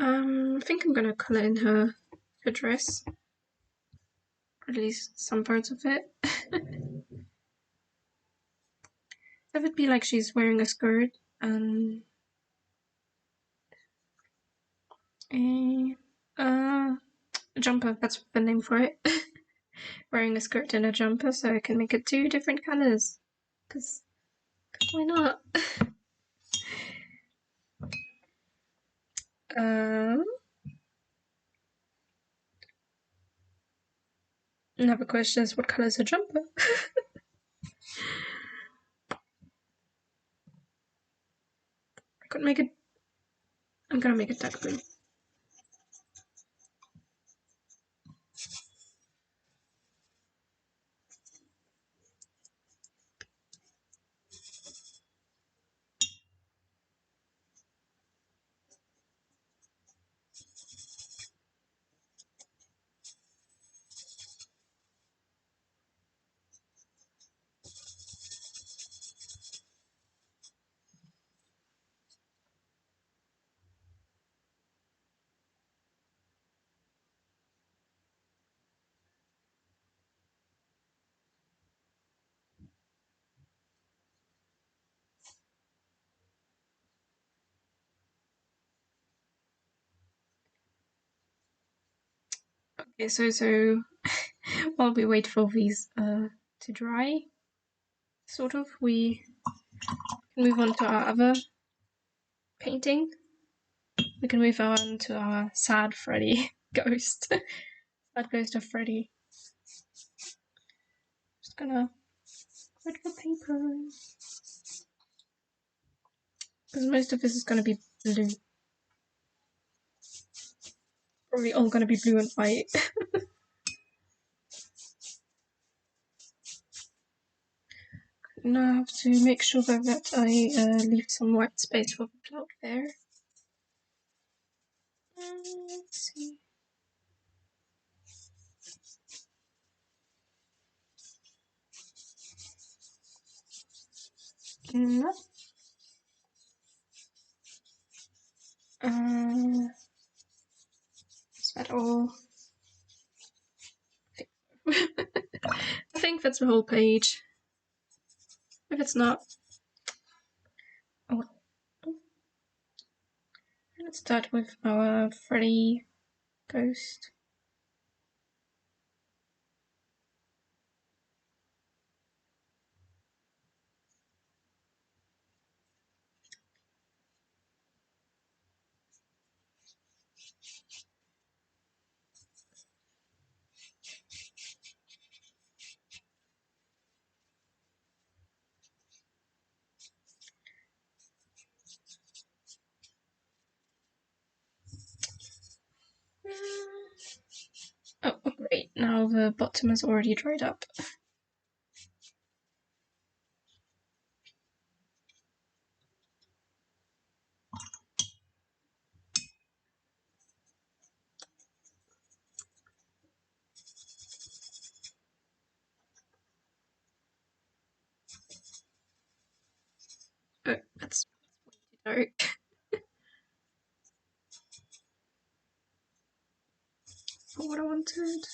I think I'm gonna colour in her dress, or at least some parts of it. That would be like she's wearing a skirt and a jumper. That's the name for it. Wearing a skirt and a jumper, so I can make it 2 different colours. Cause why not? Another question is, what colour is her jumper? I could make it. I'm gonna make it dark blue. Okay, so while we wait for these to dry, sort of, we can move on to our other painting. We can move on to our sad Freddy ghost. Sad ghost of Freddy. Just gonna put the paper, because most of this is gonna be blue. Probably all gonna be blue and white. Now I have to make sure that I leave some white space for the cloud there. Let's see. No. Is that all? I think that's the whole page. If it's not, oh, let's start with our Freddy ghost. Oh, great. Now the bottom is already dried up. good.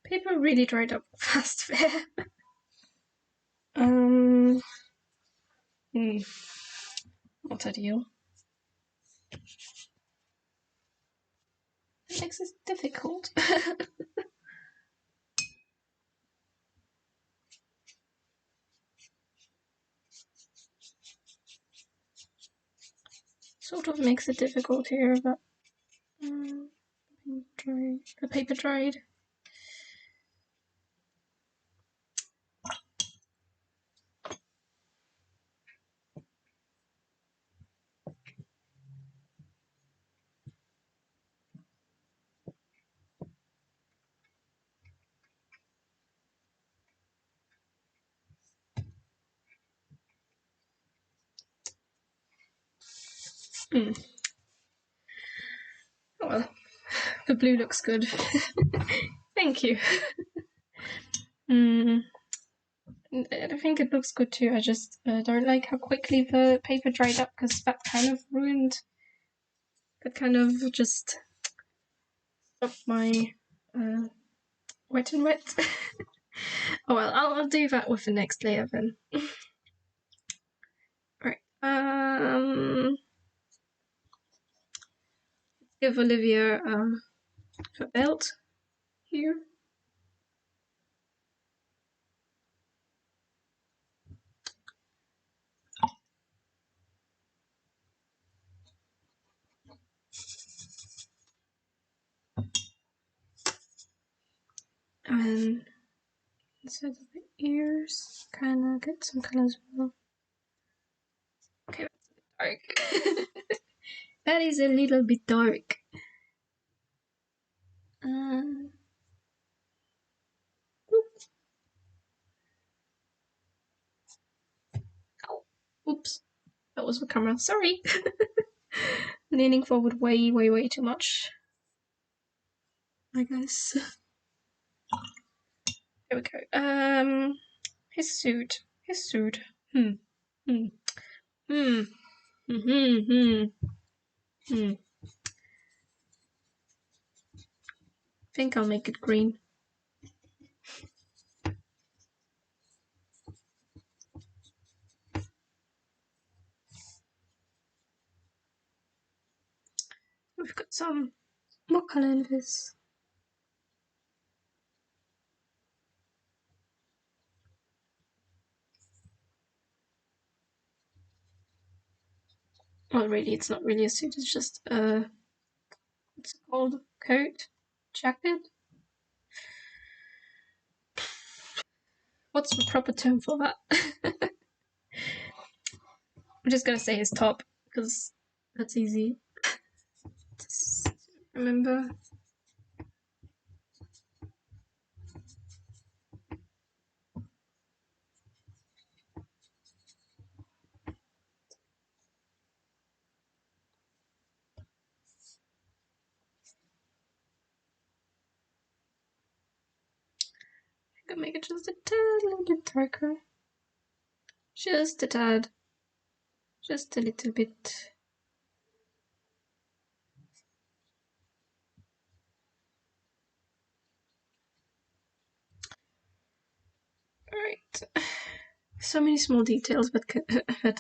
Paper really dried up fast there. Not ideal. It makes it difficult. Sort of makes it difficult here, but the paper dried. Oh well, the blue looks good. Thank you. I think it looks good too. I just don't like how quickly the paper dried up, because that kind of ruined. That kind of just stopped my wet and wet. Oh well, I'll do that with the next layer then. Right. Give Olivia a belt here. And instead of the ears, kind of get some colors as well. Okay, that's a bit dark. That is a little bit dark. Oh, oops. That was the camera. Sorry. Leaning forward way too much, I guess. There we go. His suit. Think I'll make it green. We've got some more colour in this. Well, really, it's not really a suit, it's just what's it called? Coat? Jacket? What's the proper term for that? I'm just gonna say his top, because that's easy. Just remember. I could make it just a tad little bit darker. Just a tad. Just a little bit. Alright. So many small details that have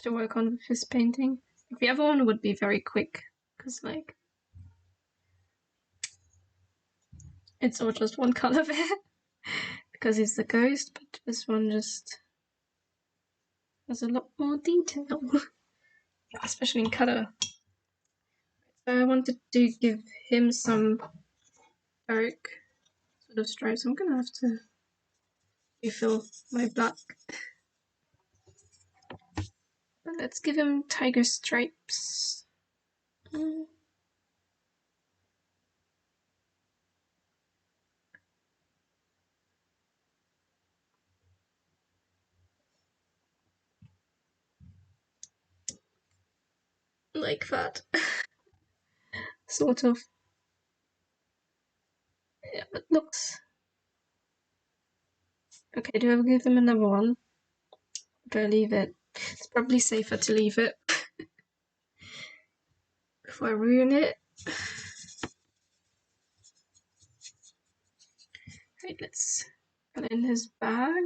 to work on with this painting. The other one would be very quick, because like it's all just one color there because he's the ghost, but this one just has a lot more detail, especially in color. So I wanted to give him some dark sort of stripes. I'm gonna have to refill my black. But let's give him tiger stripes. Like that. Sort of. Yeah, it looks... Okay, do I give them another one? Do I leave it? It's probably safer to leave it before I ruin it. Right, let's put it in his bag.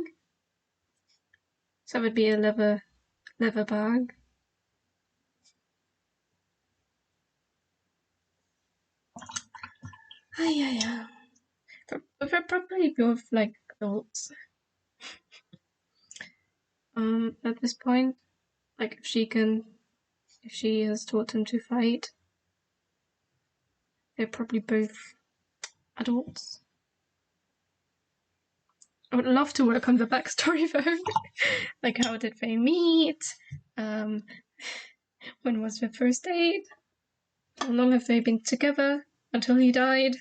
So it would be a leather bag. Yeah. They're probably both like adults. At this point, like if she has taught him to fight, they're probably both adults. I would love to work on the backstory though. Like, how did they meet? When was their first date? How long have they been together until he died?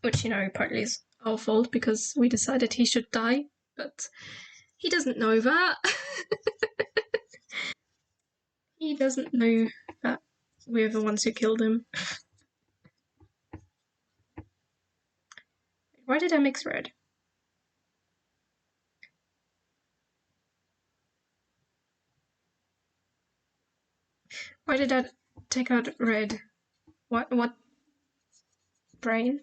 Which, you know, partly is our fault because we decided he should die, but he doesn't know that. He doesn't know that we're the ones who killed him. Why did I mix red? Why did I take out red? What? Brain?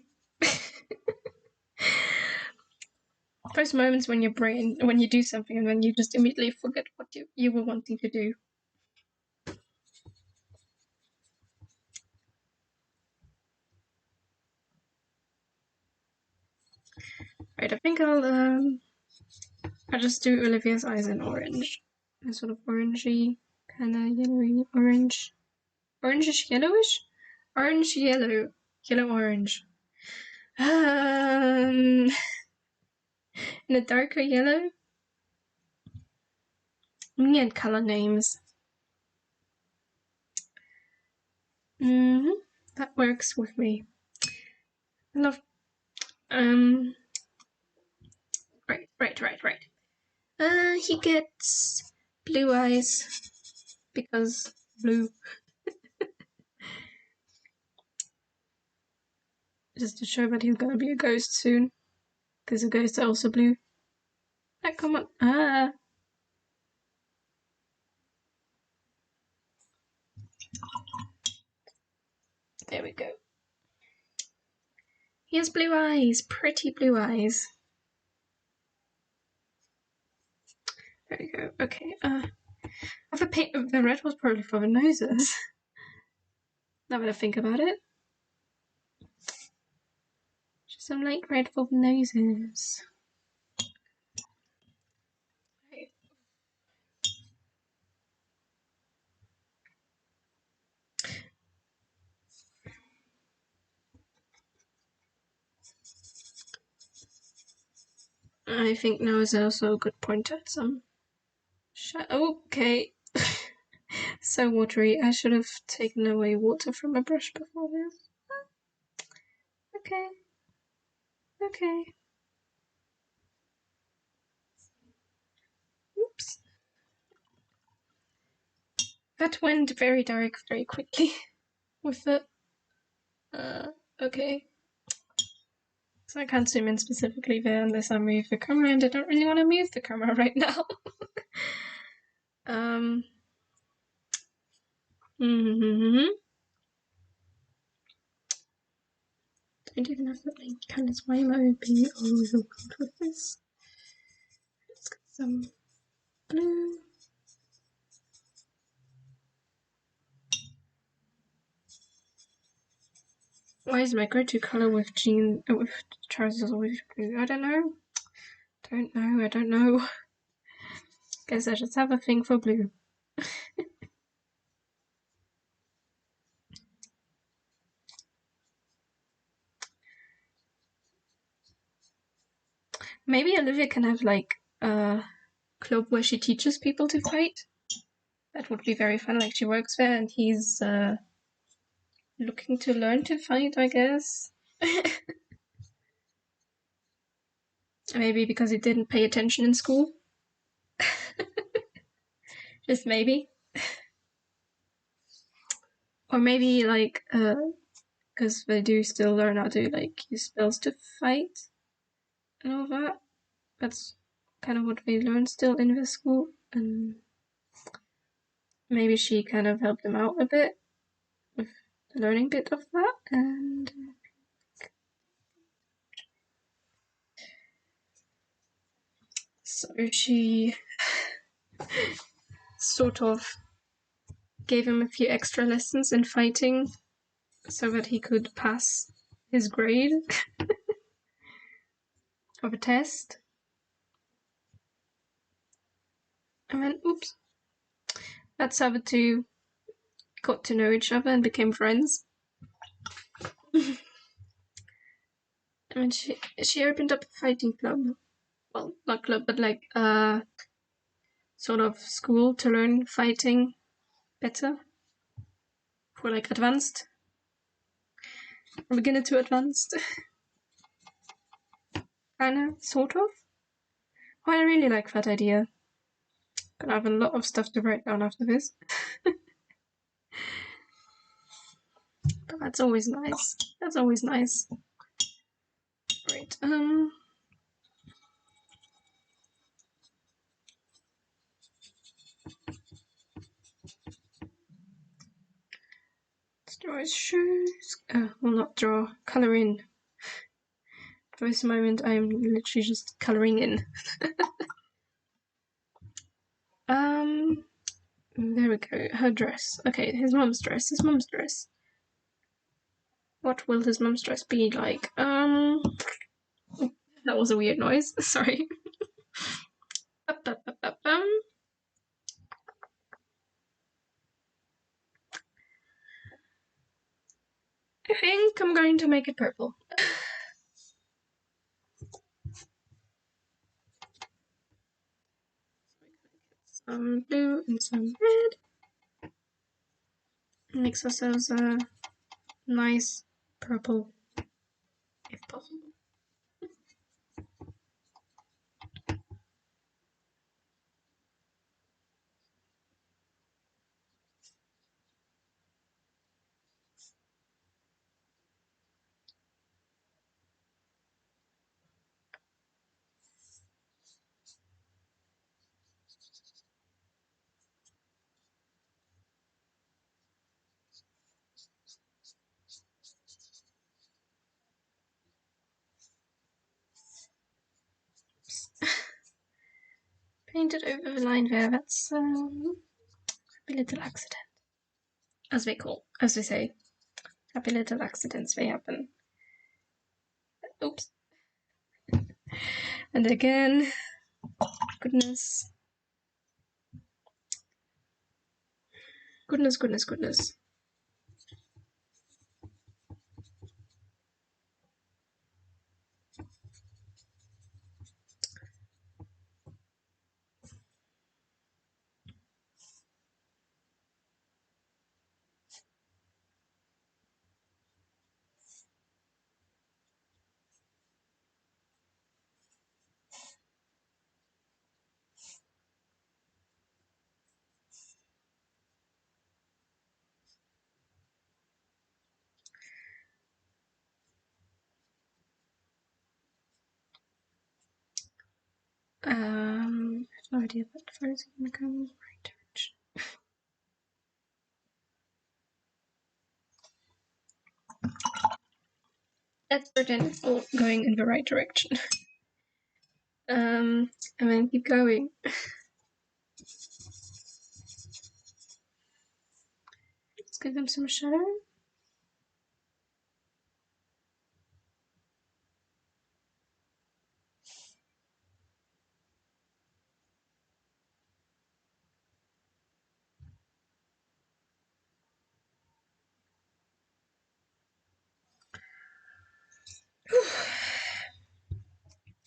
Those moments when your brain, when you do something and then you just immediately forget what you were wanting to do. Right, I think I'll just do Olivia's eyes in orange. A sort of orangey, kinda yellowy orange. Orangish yellowish? Orange yellow. Yellow orange. In a darker yellow? And color names. That works with me. I love right. He gets blue eyes because blue. Just to show that he's gonna be a ghost soon. Because the ghosts are also blue. Ah, come on. Ah. There we go. He has blue eyes. Pretty blue eyes. There we go. Okay. The red was probably for the noses. Now that I think about it. Just some light red for the noses. I think now is also a good point at some okay. So watery. I should have taken away water from my brush before this. Okay. Oops. That went very dark very quickly with it. Okay. So I can't zoom in specifically there unless I move the camera, and I don't really want to move the camera right now. Don't even have that link. Can this Waymo be overwhelmed with this? Let's get some blue. Why is my go-to color with trousers always blue? I don't know. I don't know. Guess I just have a thing for blue. Maybe Olivia can have like a club where she teaches people to fight. That would be very fun. Like she works there and he's looking to learn to fight, I guess. Maybe because he didn't pay attention in school. Just maybe. Or maybe like because they do still learn how to like use spells to fight and all that. That's kind of what they learn still in the school, and maybe she kind of helped them out a bit with the learning bit of that. And so she sort of gave him a few extra lessons in fighting so that he could pass his grade of a test. And then, oops, that's how the two got to know each other and became friends. And she opened up a fighting club. Well, not club, but like sort of school to learn fighting better for like advanced, beginner to advanced, kind of, sort of. Oh, I really like that idea. Gonna have a lot of stuff to write down after this. But that's always nice. That's always nice. Right. Let's draw his shoes. Well, not draw. Color in. For this moment, I'm literally just coloring in. There we go. Her dress. Okay, his mum's dress. His mum's dress. What will his mum's dress be like? That was a weird noise. Sorry. I think I'm going to make it purple. Some blue and some red. Makes ourselves a nice purple, if possible. Painted over the line there. That's a little accident, as they say. Happy little accidents, they happen. Oops. And again, goodness. Goodness, goodness, goodness. I have no idea what the is going to go in the right direction. Let's pretend it's going in the right direction. And then keep going. Let's give them some shadow.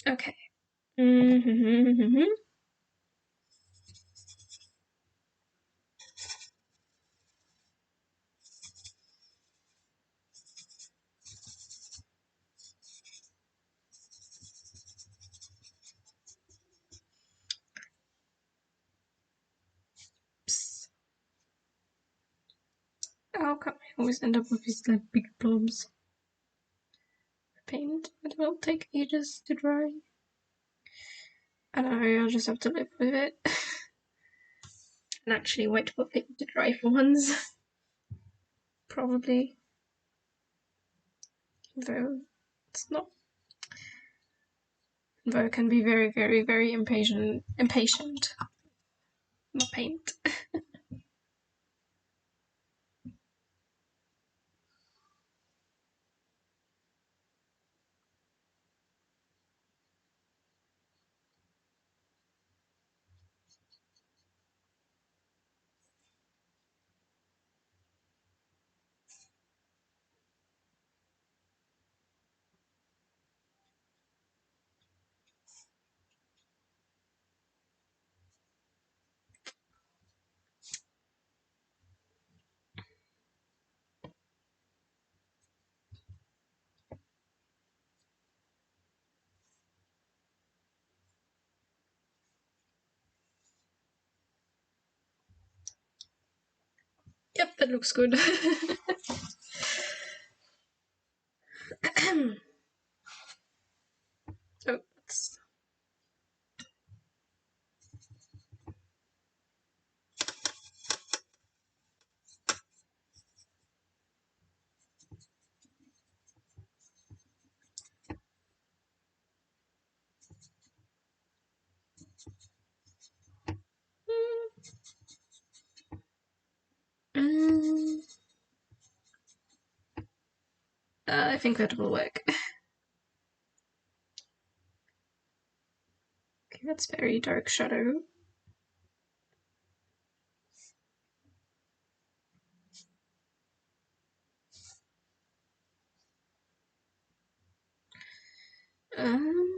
Okay. Mm-hmm. How come I always end up with these like big blobs of paint? It will take ages to dry. I don't know, I'll just have to live with it. And actually wait for paint to dry for once. Probably. Though it's not. Though it can be very, very, very impatient. Not paint. Yep, that looks good. Oh, that's... Mm, I think that will work. Okay, that's very dark shadow. Um,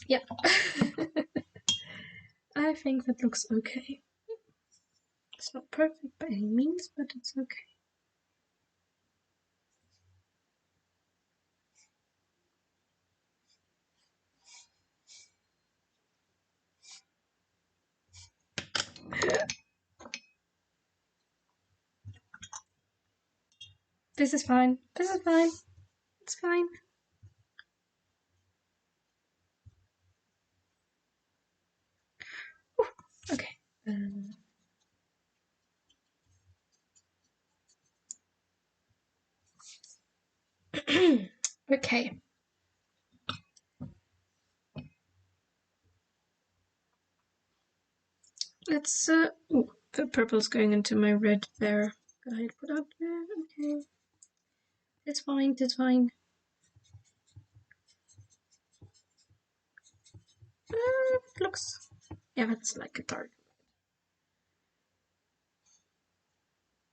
yeah. I think that looks okay. It's not perfect by any means, but it's okay. This is fine. This is fine. It's fine. Ooh, okay. Okay. Let's ooh, the purple's going into my red there. Go ahead, put up there. Okay. It's fine, it's fine. It looks... Yeah, that's like a dark.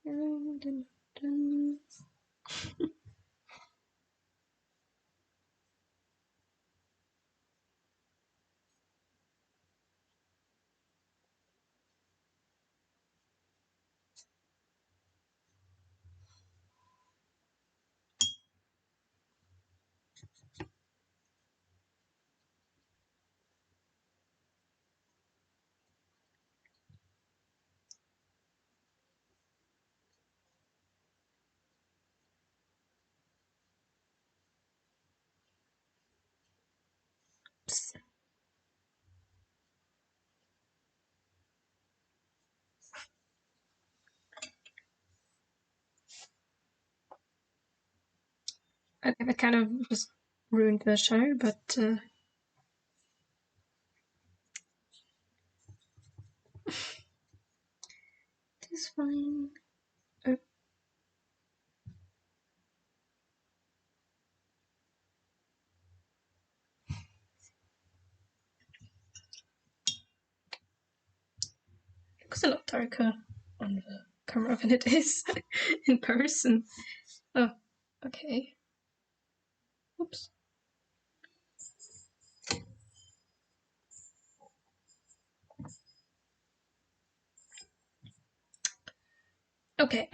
Dun, dun, dun. It kind of just ruined the show, but it's fine. Oh. It looks a lot darker on the camera than it is in person. Oh, okay. Oops. Okay,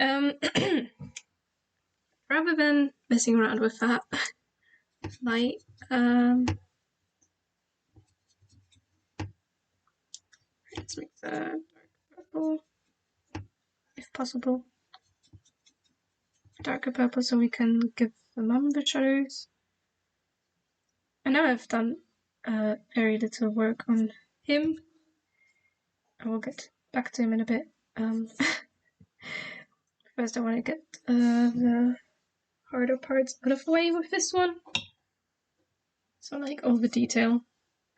rather than messing around with that light, let's make the dark purple, if possible. Darker purple so we can give the mum the shadows. I know I've done very little work on him. I will get back to him in a bit. First I want to get the harder parts out of the way with this one. So like all the detail.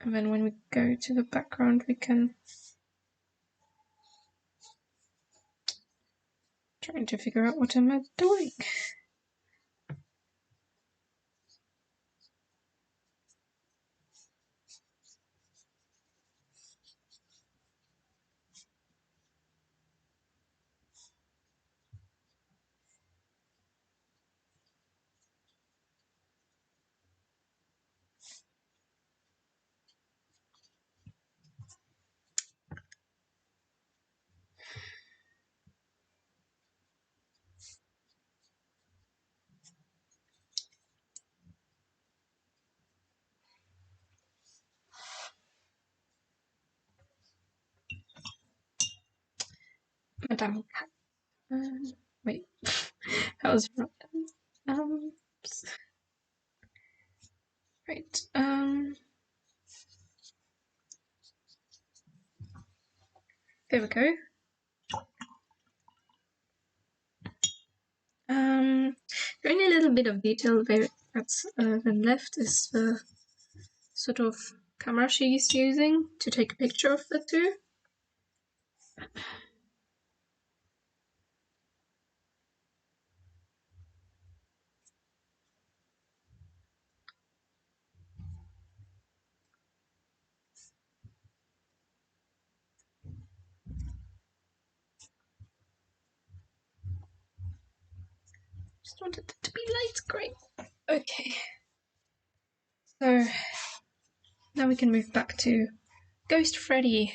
And then when we go to the background we can... Trying to figure out what I'm doing. Madame Cat. Wait, that was wrong. Oops. Right. There we go. The only little bit of detail there that's then left is the sort of camera she's using to take a picture of the two. Just wanted it to be light grey. Okay. So now we can move back to Ghost Freddy.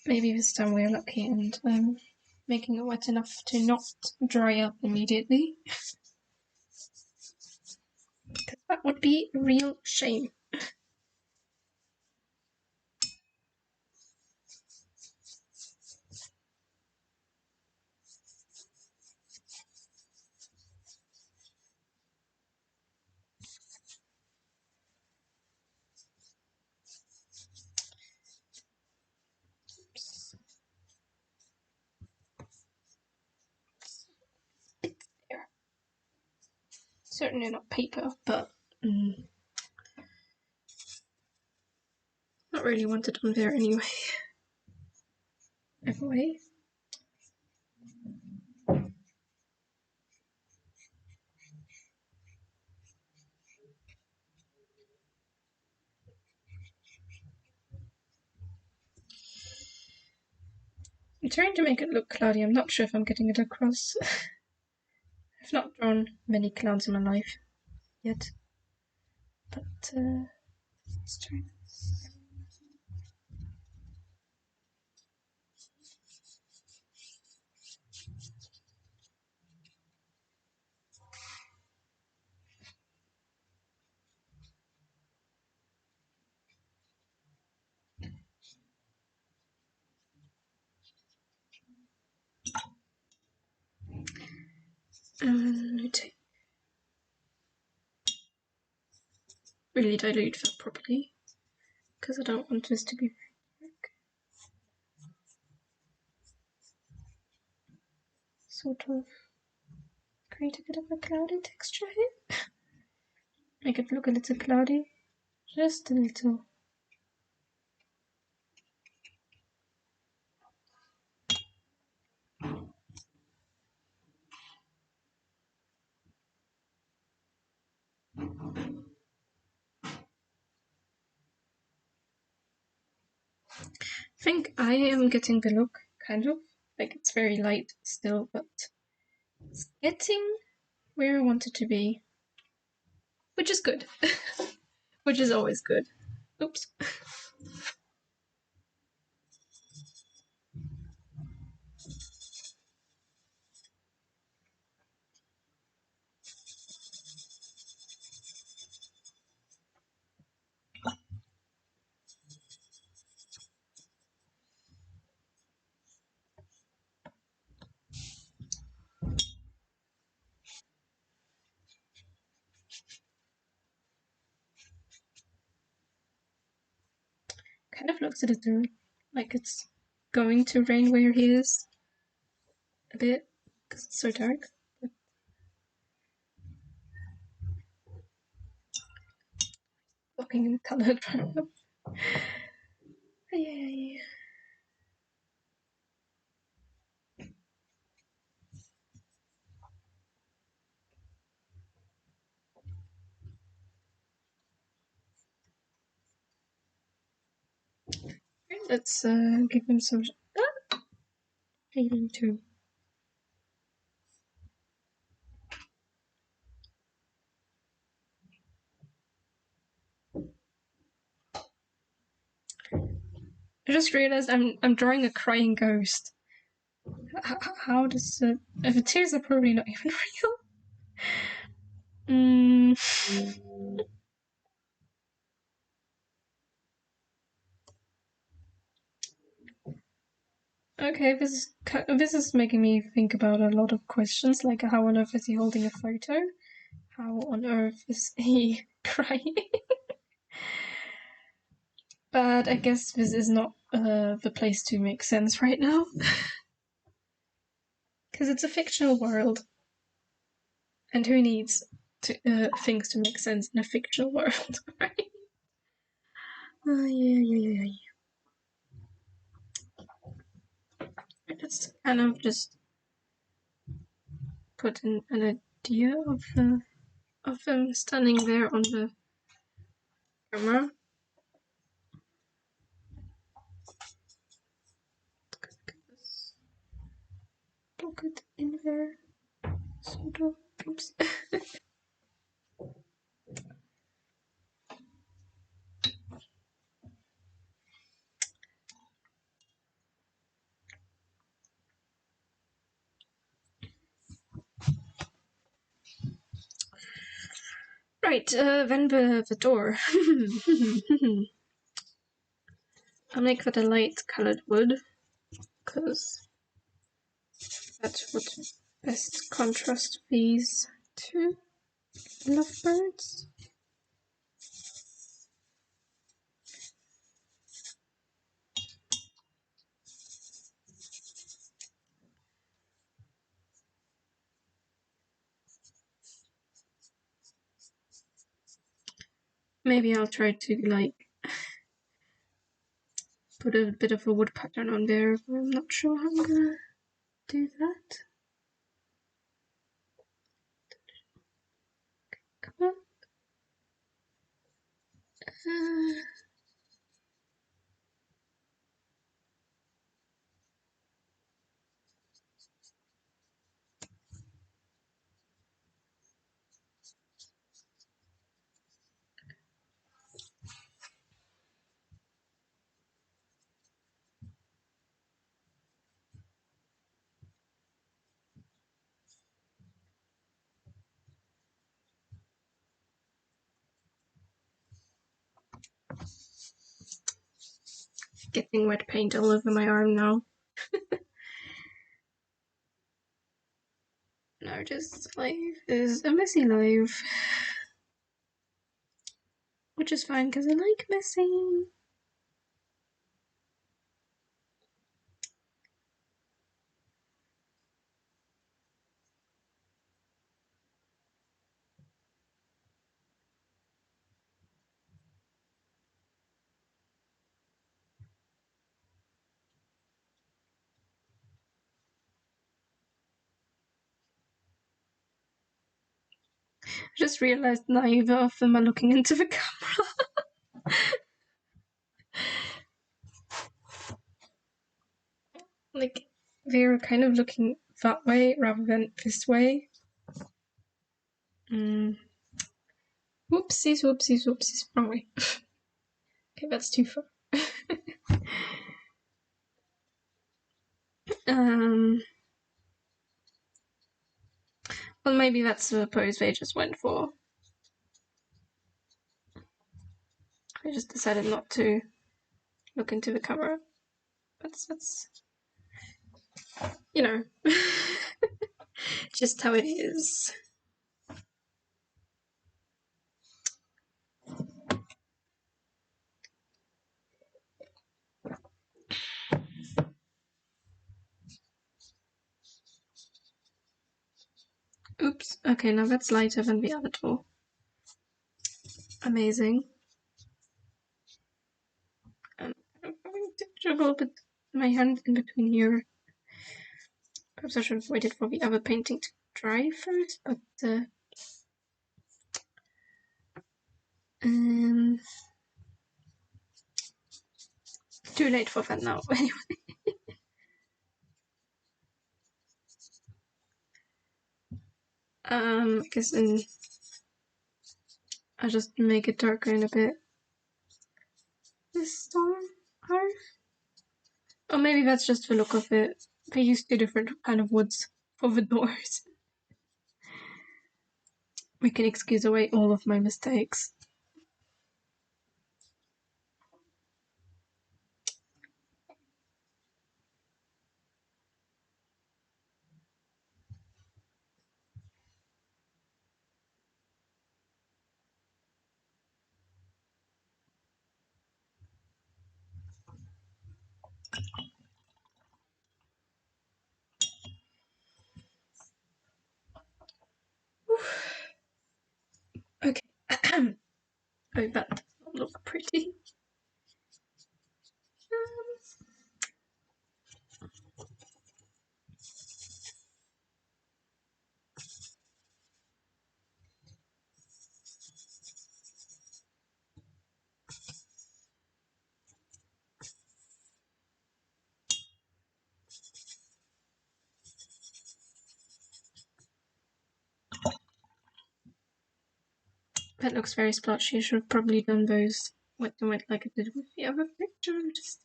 Maybe this time we're lucky and making it wet enough to not dry up immediately. Because that would be a real shame. Oops. There. Certainly not paper, but not really wanted on there anyway. Anyway. I'm trying to make it look cloudy. I'm not sure if I'm getting it across. I've not drawn many clouds in my life yet. But let's try this. Really dilute that properly, because I don't want this to be sort of create a bit of a cloudy texture here. Make it look a little cloudy, just a little. I think I am getting the look, kind of. Like, it's very light still, but it's getting where I want it to be. Which is good. Which is always good. Oops. Kind of looks a little like it's going to rain where he is. A bit, because it's so dark. But looking in colored. Yeah. Let's give him some shading too. I just realized I'm drawing a crying ghost. How does it? If the tears are probably not even real. Okay, this is making me think about a lot of questions, like how on earth is he holding a photo? How on earth is he crying? But I guess this is not the place to make sense right now. Because it's a fictional world. And who needs things to make sense in a fictional world, right? Yeah. Let's kind of just put in an idea of them standing there on the camera. Look it in there. Sort of. Oops. Right, then the door. I'll make that a light colored wood, because that would best contrast these two lovebirds. Maybe I'll try to, like, put a bit of a wood pattern on there, but I'm not sure how I'm gonna do that. Come on. Getting wet paint all over my arm now. No, No, just life is a messy life. Which is fine, because I like messy. I just realized neither of them are looking into the camera. Like, they're kind of looking that way rather than this way. Whoopsies, whoopsies, whoopsies. Wrong way. Okay, that's too far. Well, maybe that's the pose they just went for. I just decided not to look into the camera. That's you know, just how it is. Oops. Okay, now that's lighter than the other tool. Amazing. I'm going to juggle with my hand in between here. Perhaps I should have waited for the other painting to dry first, but too late for that now. Anyway. I guess I'll just make it darker in a bit. This storm heart? Or maybe that's just the look of it. They used two different kind of woods for the doors. We can excuse away all of my mistakes. Okay. Oh, that does not look pretty. That looks very splotchy. I should have probably done those wet and wet like I did with the other picture. Just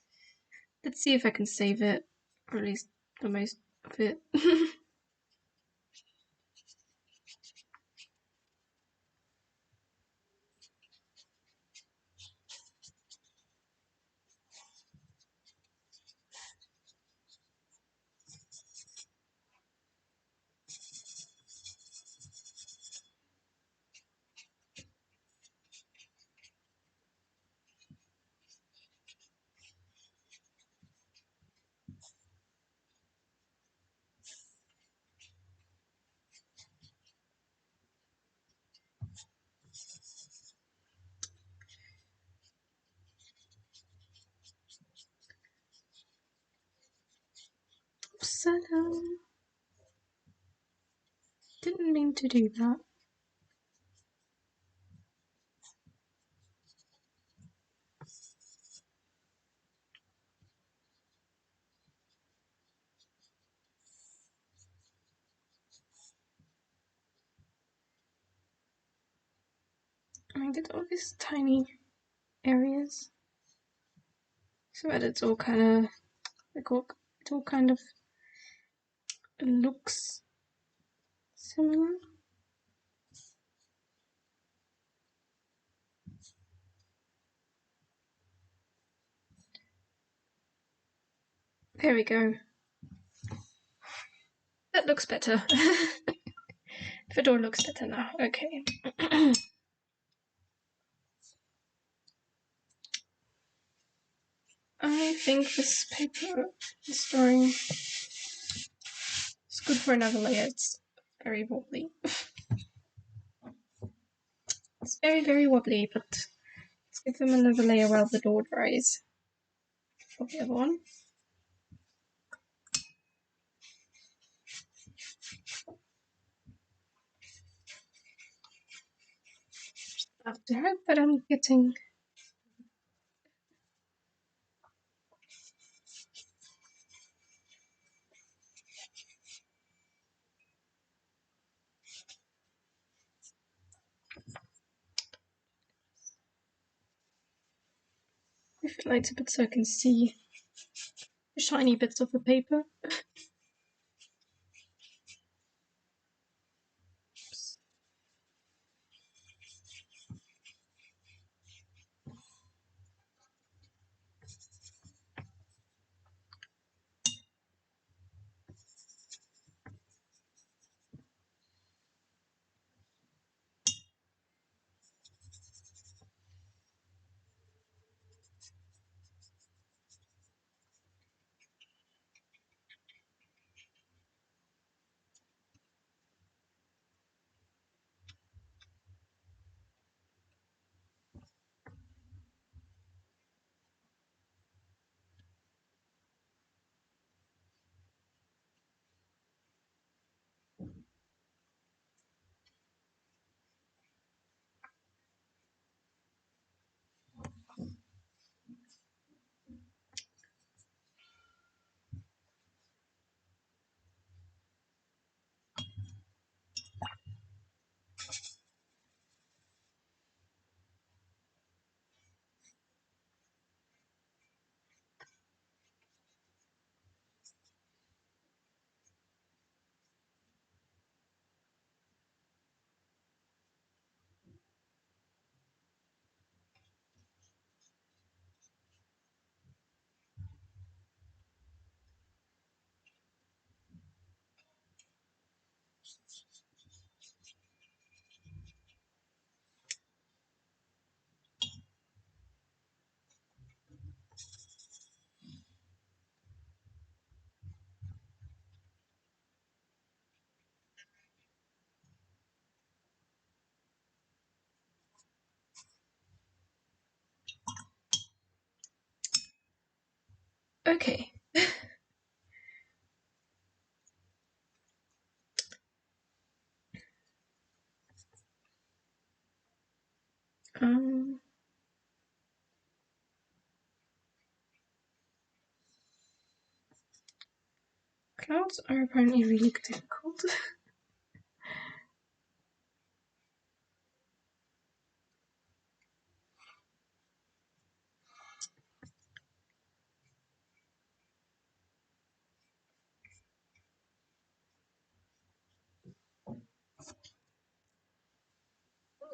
let's see if I can save it, or at least the most of it. Didn't mean to do that. I did all these tiny areas so that it's all kind of like it all kind of looks similar. There we go. That looks better. The door looks better now. Okay. I think this paper is storing is good for another layer. It's very wobbly. It's very, very wobbly, but let's give them another layer while the door dries. For the other one. I have to hope that I'm getting if it lights a bit so I can see the shiny bits of the paper. Okay. Um, Clouds are apparently really difficult.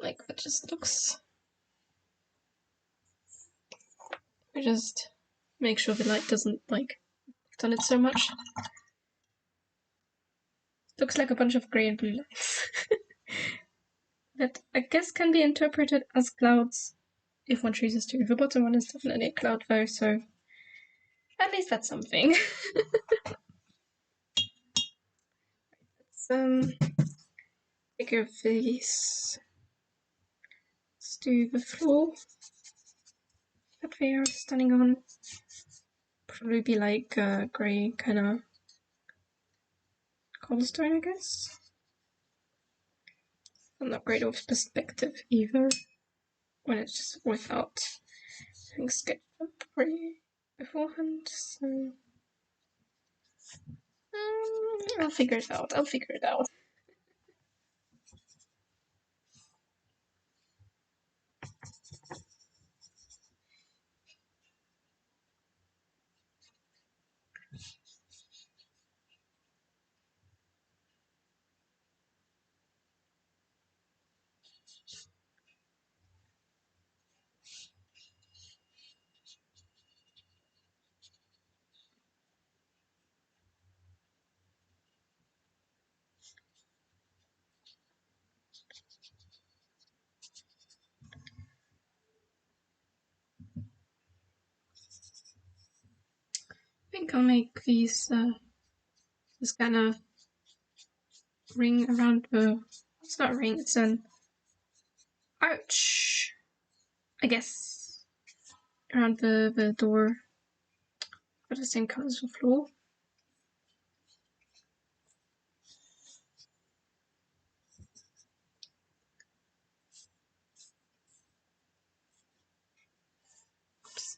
Like, that just looks... We just make sure the light doesn't, like, act on it so much. Looks like a bunch of grey and blue lights. That I guess can be interpreted as clouds if one chooses to. The bottom one is definitely a cloud though, so at least that's something. Let's figure this. Let's do the floor that we are standing on. Probably be like grey kind of cobblestone, I guess. I'm not great with perspective either when it's just without having sketched up pretty beforehand, so I'll figure it out. I'll figure it out. think I'll make these this kind of ring around the. It's not a ring. It's an arch, I guess, around the door. For the same color as the floor. Oops.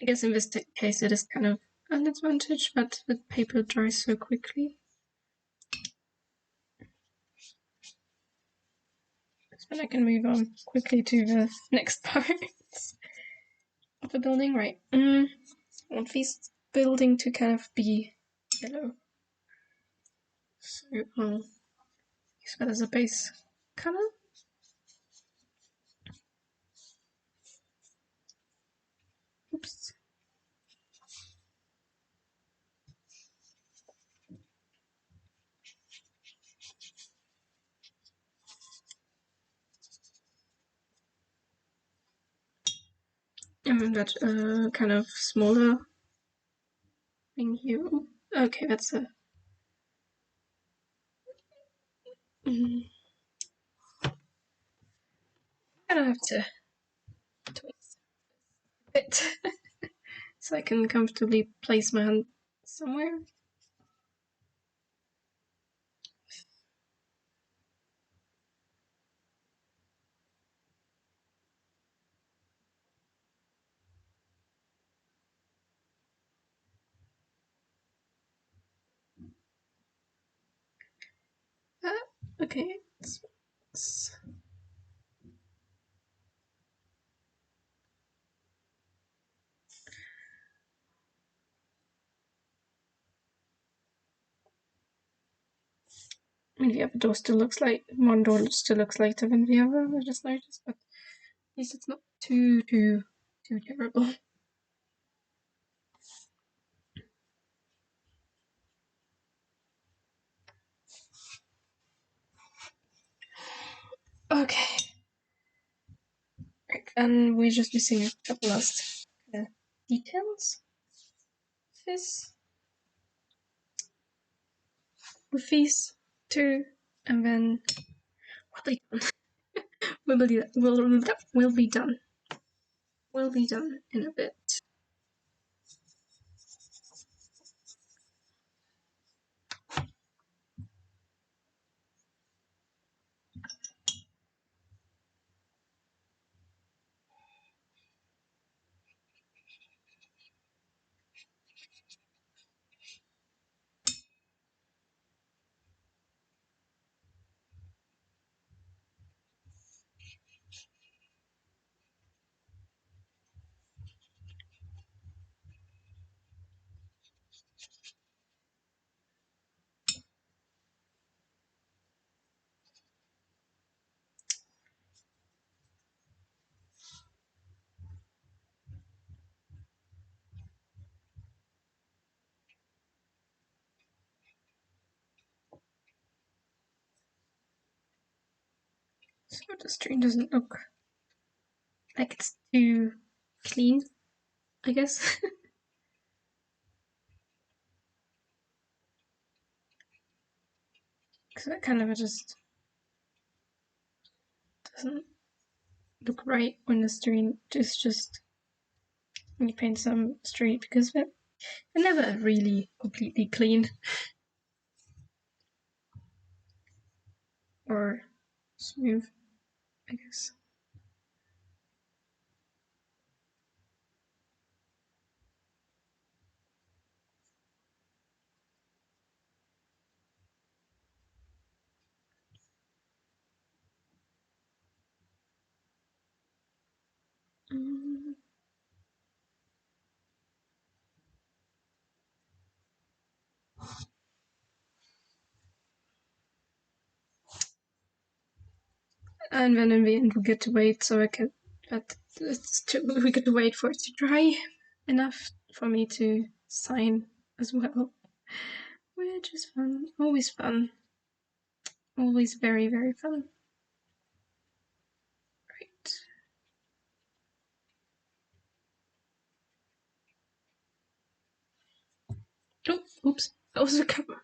I guess in this case it is kind of an advantage, but the paper dries so quickly. Then I can move on quickly to the next part of the building. Right. I want this building to kind of be yellow. So I'll use that as a base color. Oops. And then that kind of smaller thing here. Okay, that's a. I'm gonna have to twist a bit so I can comfortably place my hand somewhere. Okay. I mean, the other door still looks like one door still looks lighter than the other. I just noticed, but at least it's not too terrible. Okay. Right, and we're just missing a couple last details. This with these two, and then we'll be done. We'll be done. We'll be done in a bit. So the screen doesn't look like it's too clean, I guess. Because it kind of just doesn't look right when the screen is just when you paint some straight because of it. and never really completely clean. Or smooth, I guess. And then in the end we get to wait so we get to wait for it to dry enough for me to sign as well. Which is fun. Always fun. Always very, very fun. Right. Oh, oops. That was the camera.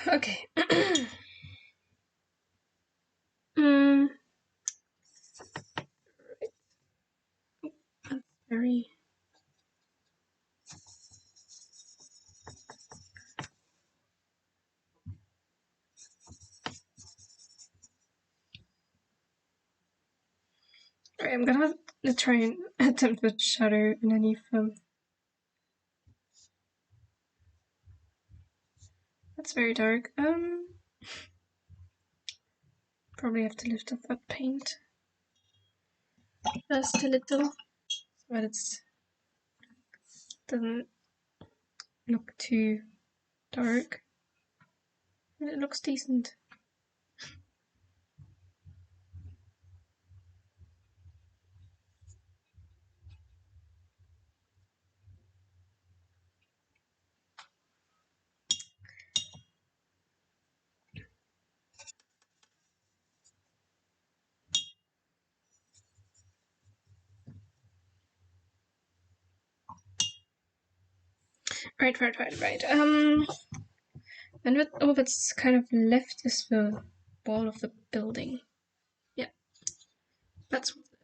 Okay. That's very... Alright, I'm gonna try and attempt with shadow underneath them. That's very dark. Probably have to lift up that paint just a little so that it doesn't look too dark. And it looks decent. Right. And all that's kind of left is the wall of the building. Yeah, that's what's left.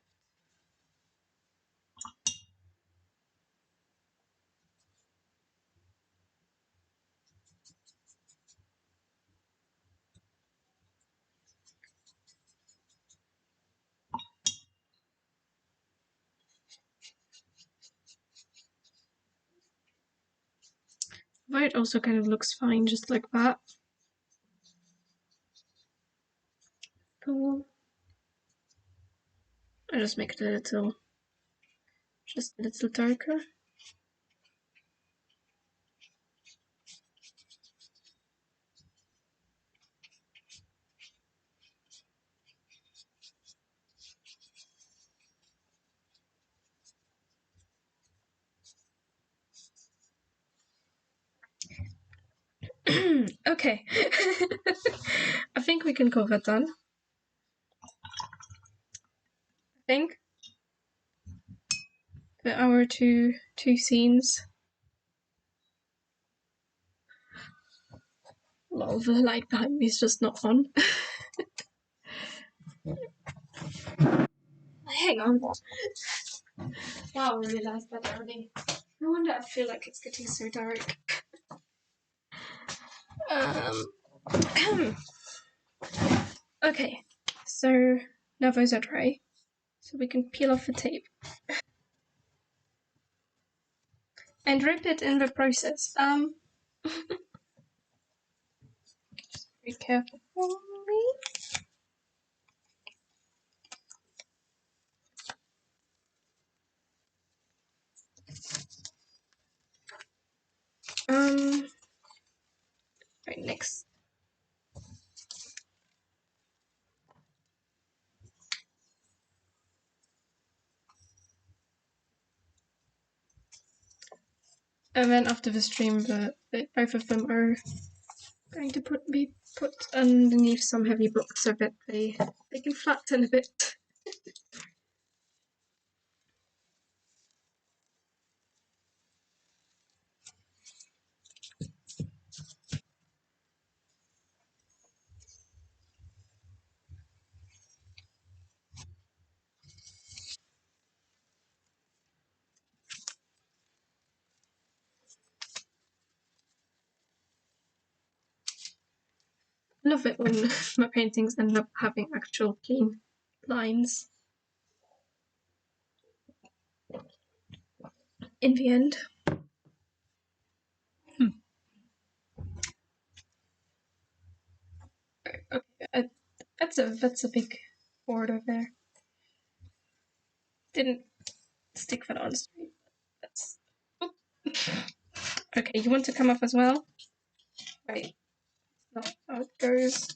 White also kind of looks fine, just like that. Cool. I just make it just a little darker. Okay. I think we can call that done. I think. Our two scenes. Lol, the light behind me is just not on. Hang on. Wow, I realized that already. No wonder I feel like it's getting so dark. Okay, so now those are dry, so we can peel off the tape. And rip it in the process. Just be careful for me. Right, next. And then after the stream, both of them are going to be put underneath some heavy blocks so that they can flatten a bit. I love it when my paintings end up having actual clean lines in the end. Okay, that's a big border there. Didn't stick that on straight. That's okay. You want to come up as well? Right. Not how it goes.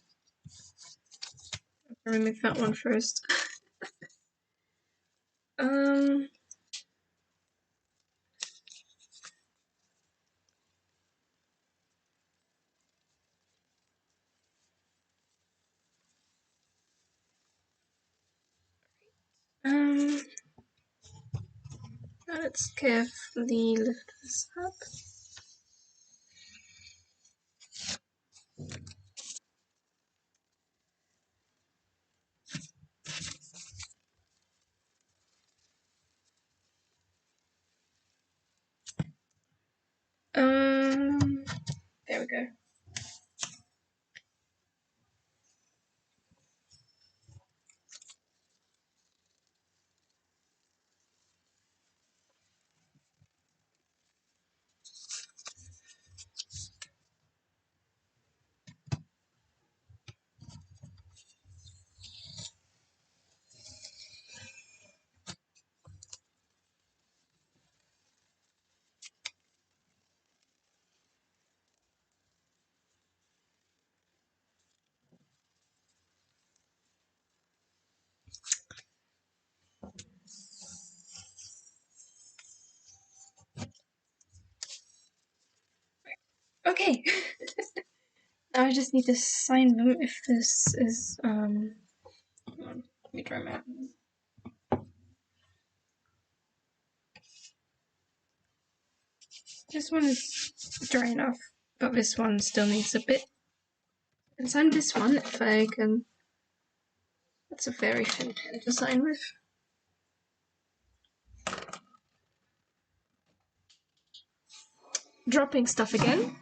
I have to remove that one first. um. Um. Now let's carefully lift this up. There we go. Okay. Now I just need to sign them if this is hold on, let me dry my hands. This one is dry enough, but this one still needs a bit. I can sign this one if I can. That's a very thin pen to sign with. Dropping stuff again.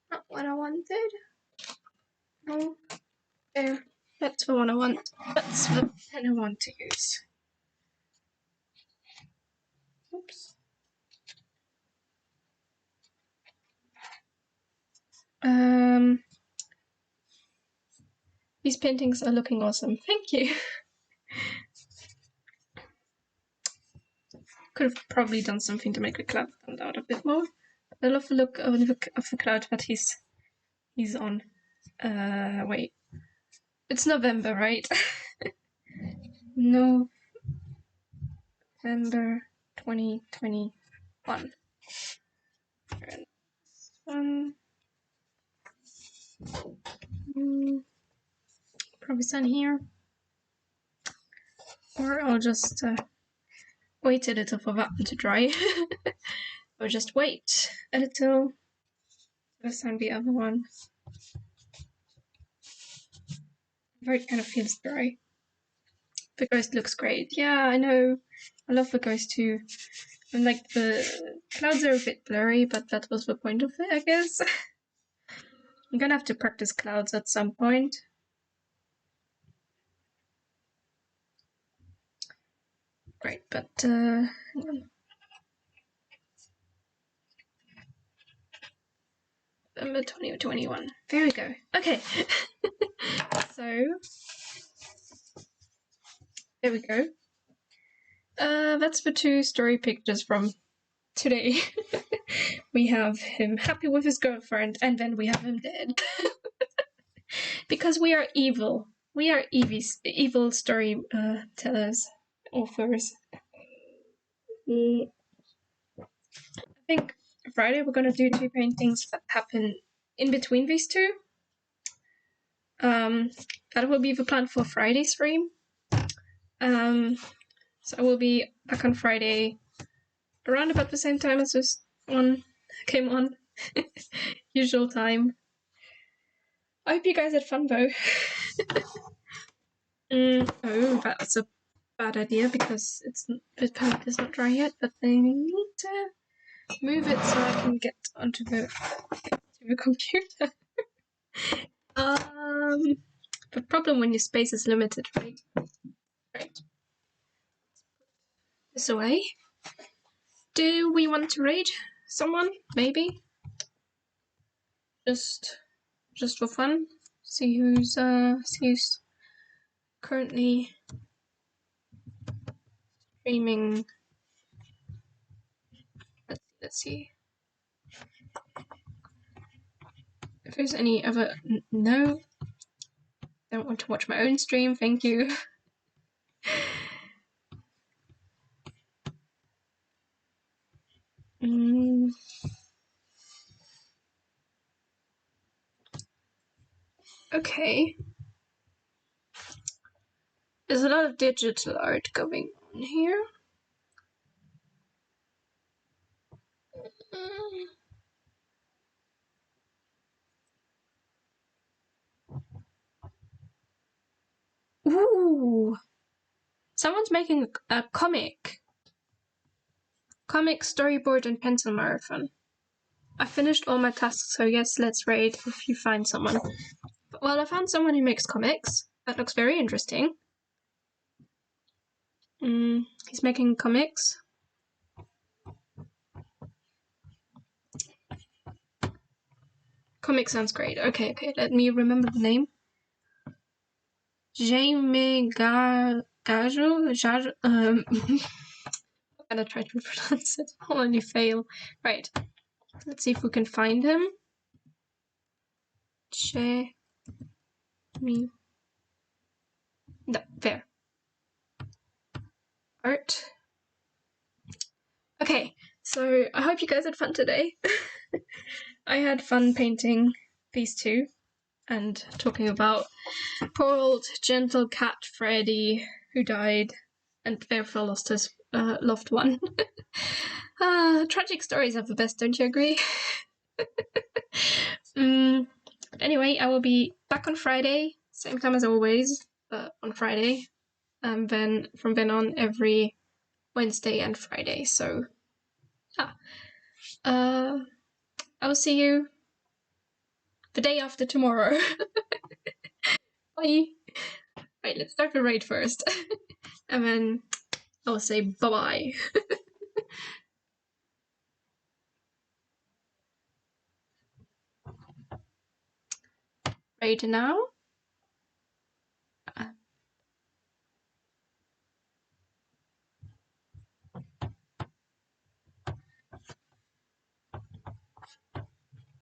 Not what I wanted. No. There. That's the one I want. That's the pen I want to use. Oops. These paintings are looking awesome. Thank you. Could have probably done something to make the cloud stand out a bit more. I love the look of the cloud that he's on. Wait. It's November, right? November 2021. And one. Probably sign here. Or I'll just wait a little for that one to dry. Or just wait a little. Let's find the other one. Very kind of feels dry. The ghost looks great. Yeah, I know. I love the ghost too. And like the clouds are a bit blurry, but that was the point of it, I guess. I'm gonna have to practice clouds at some point. Great, but hang on. November 2021. There we go. Okay. So there we go. That's the two story pictures from today. We have him happy with his girlfriend, and then we have him dead. Because we are evil. We are evil story tellers, authors. I think Friday we're gonna do two paintings that happen in between these two. That will be the plan for Friday's stream. So I will be back on Friday around about the same time as this one came on. Usual time. I hope you guys had fun though. Oh, that's a bad idea because the paint is not dry yet, but I need to move it so I can get onto the computer. The problem when your space is limited, right? Right. This away. Do we want to raid someone? Maybe. Just for fun. See who's currently streaming. Let's see. If there's any other... No. Don't want to watch my own stream, thank you. Okay. There's a lot of digital art going on here. Ooh! Someone's making a comic. Comic, storyboard, and pencil marathon. I finished all my tasks, so yes, let's raid if you find someone. Well, I found someone who makes comics. That looks very interesting. He's making comics. Comic sounds great. Okay, let me remember the name. Jaime Gajo? I'm gonna try to pronounce it. I'll only fail. Right. Let's see if we can find him. No, there. Art. Okay, so I hope you guys had fun today. I had fun painting these two and talking about poor old gentle cat Freddy, who died and therefore lost his loved one. Tragic stories are the best, don't you agree? Anyway, I will be back on Friday, same time as always, on Friday, and then from then on every Wednesday and Friday. So, I will see you the day after tomorrow. Bye. Right, let's start the raid first, and then I'll say bye-bye. Raid now.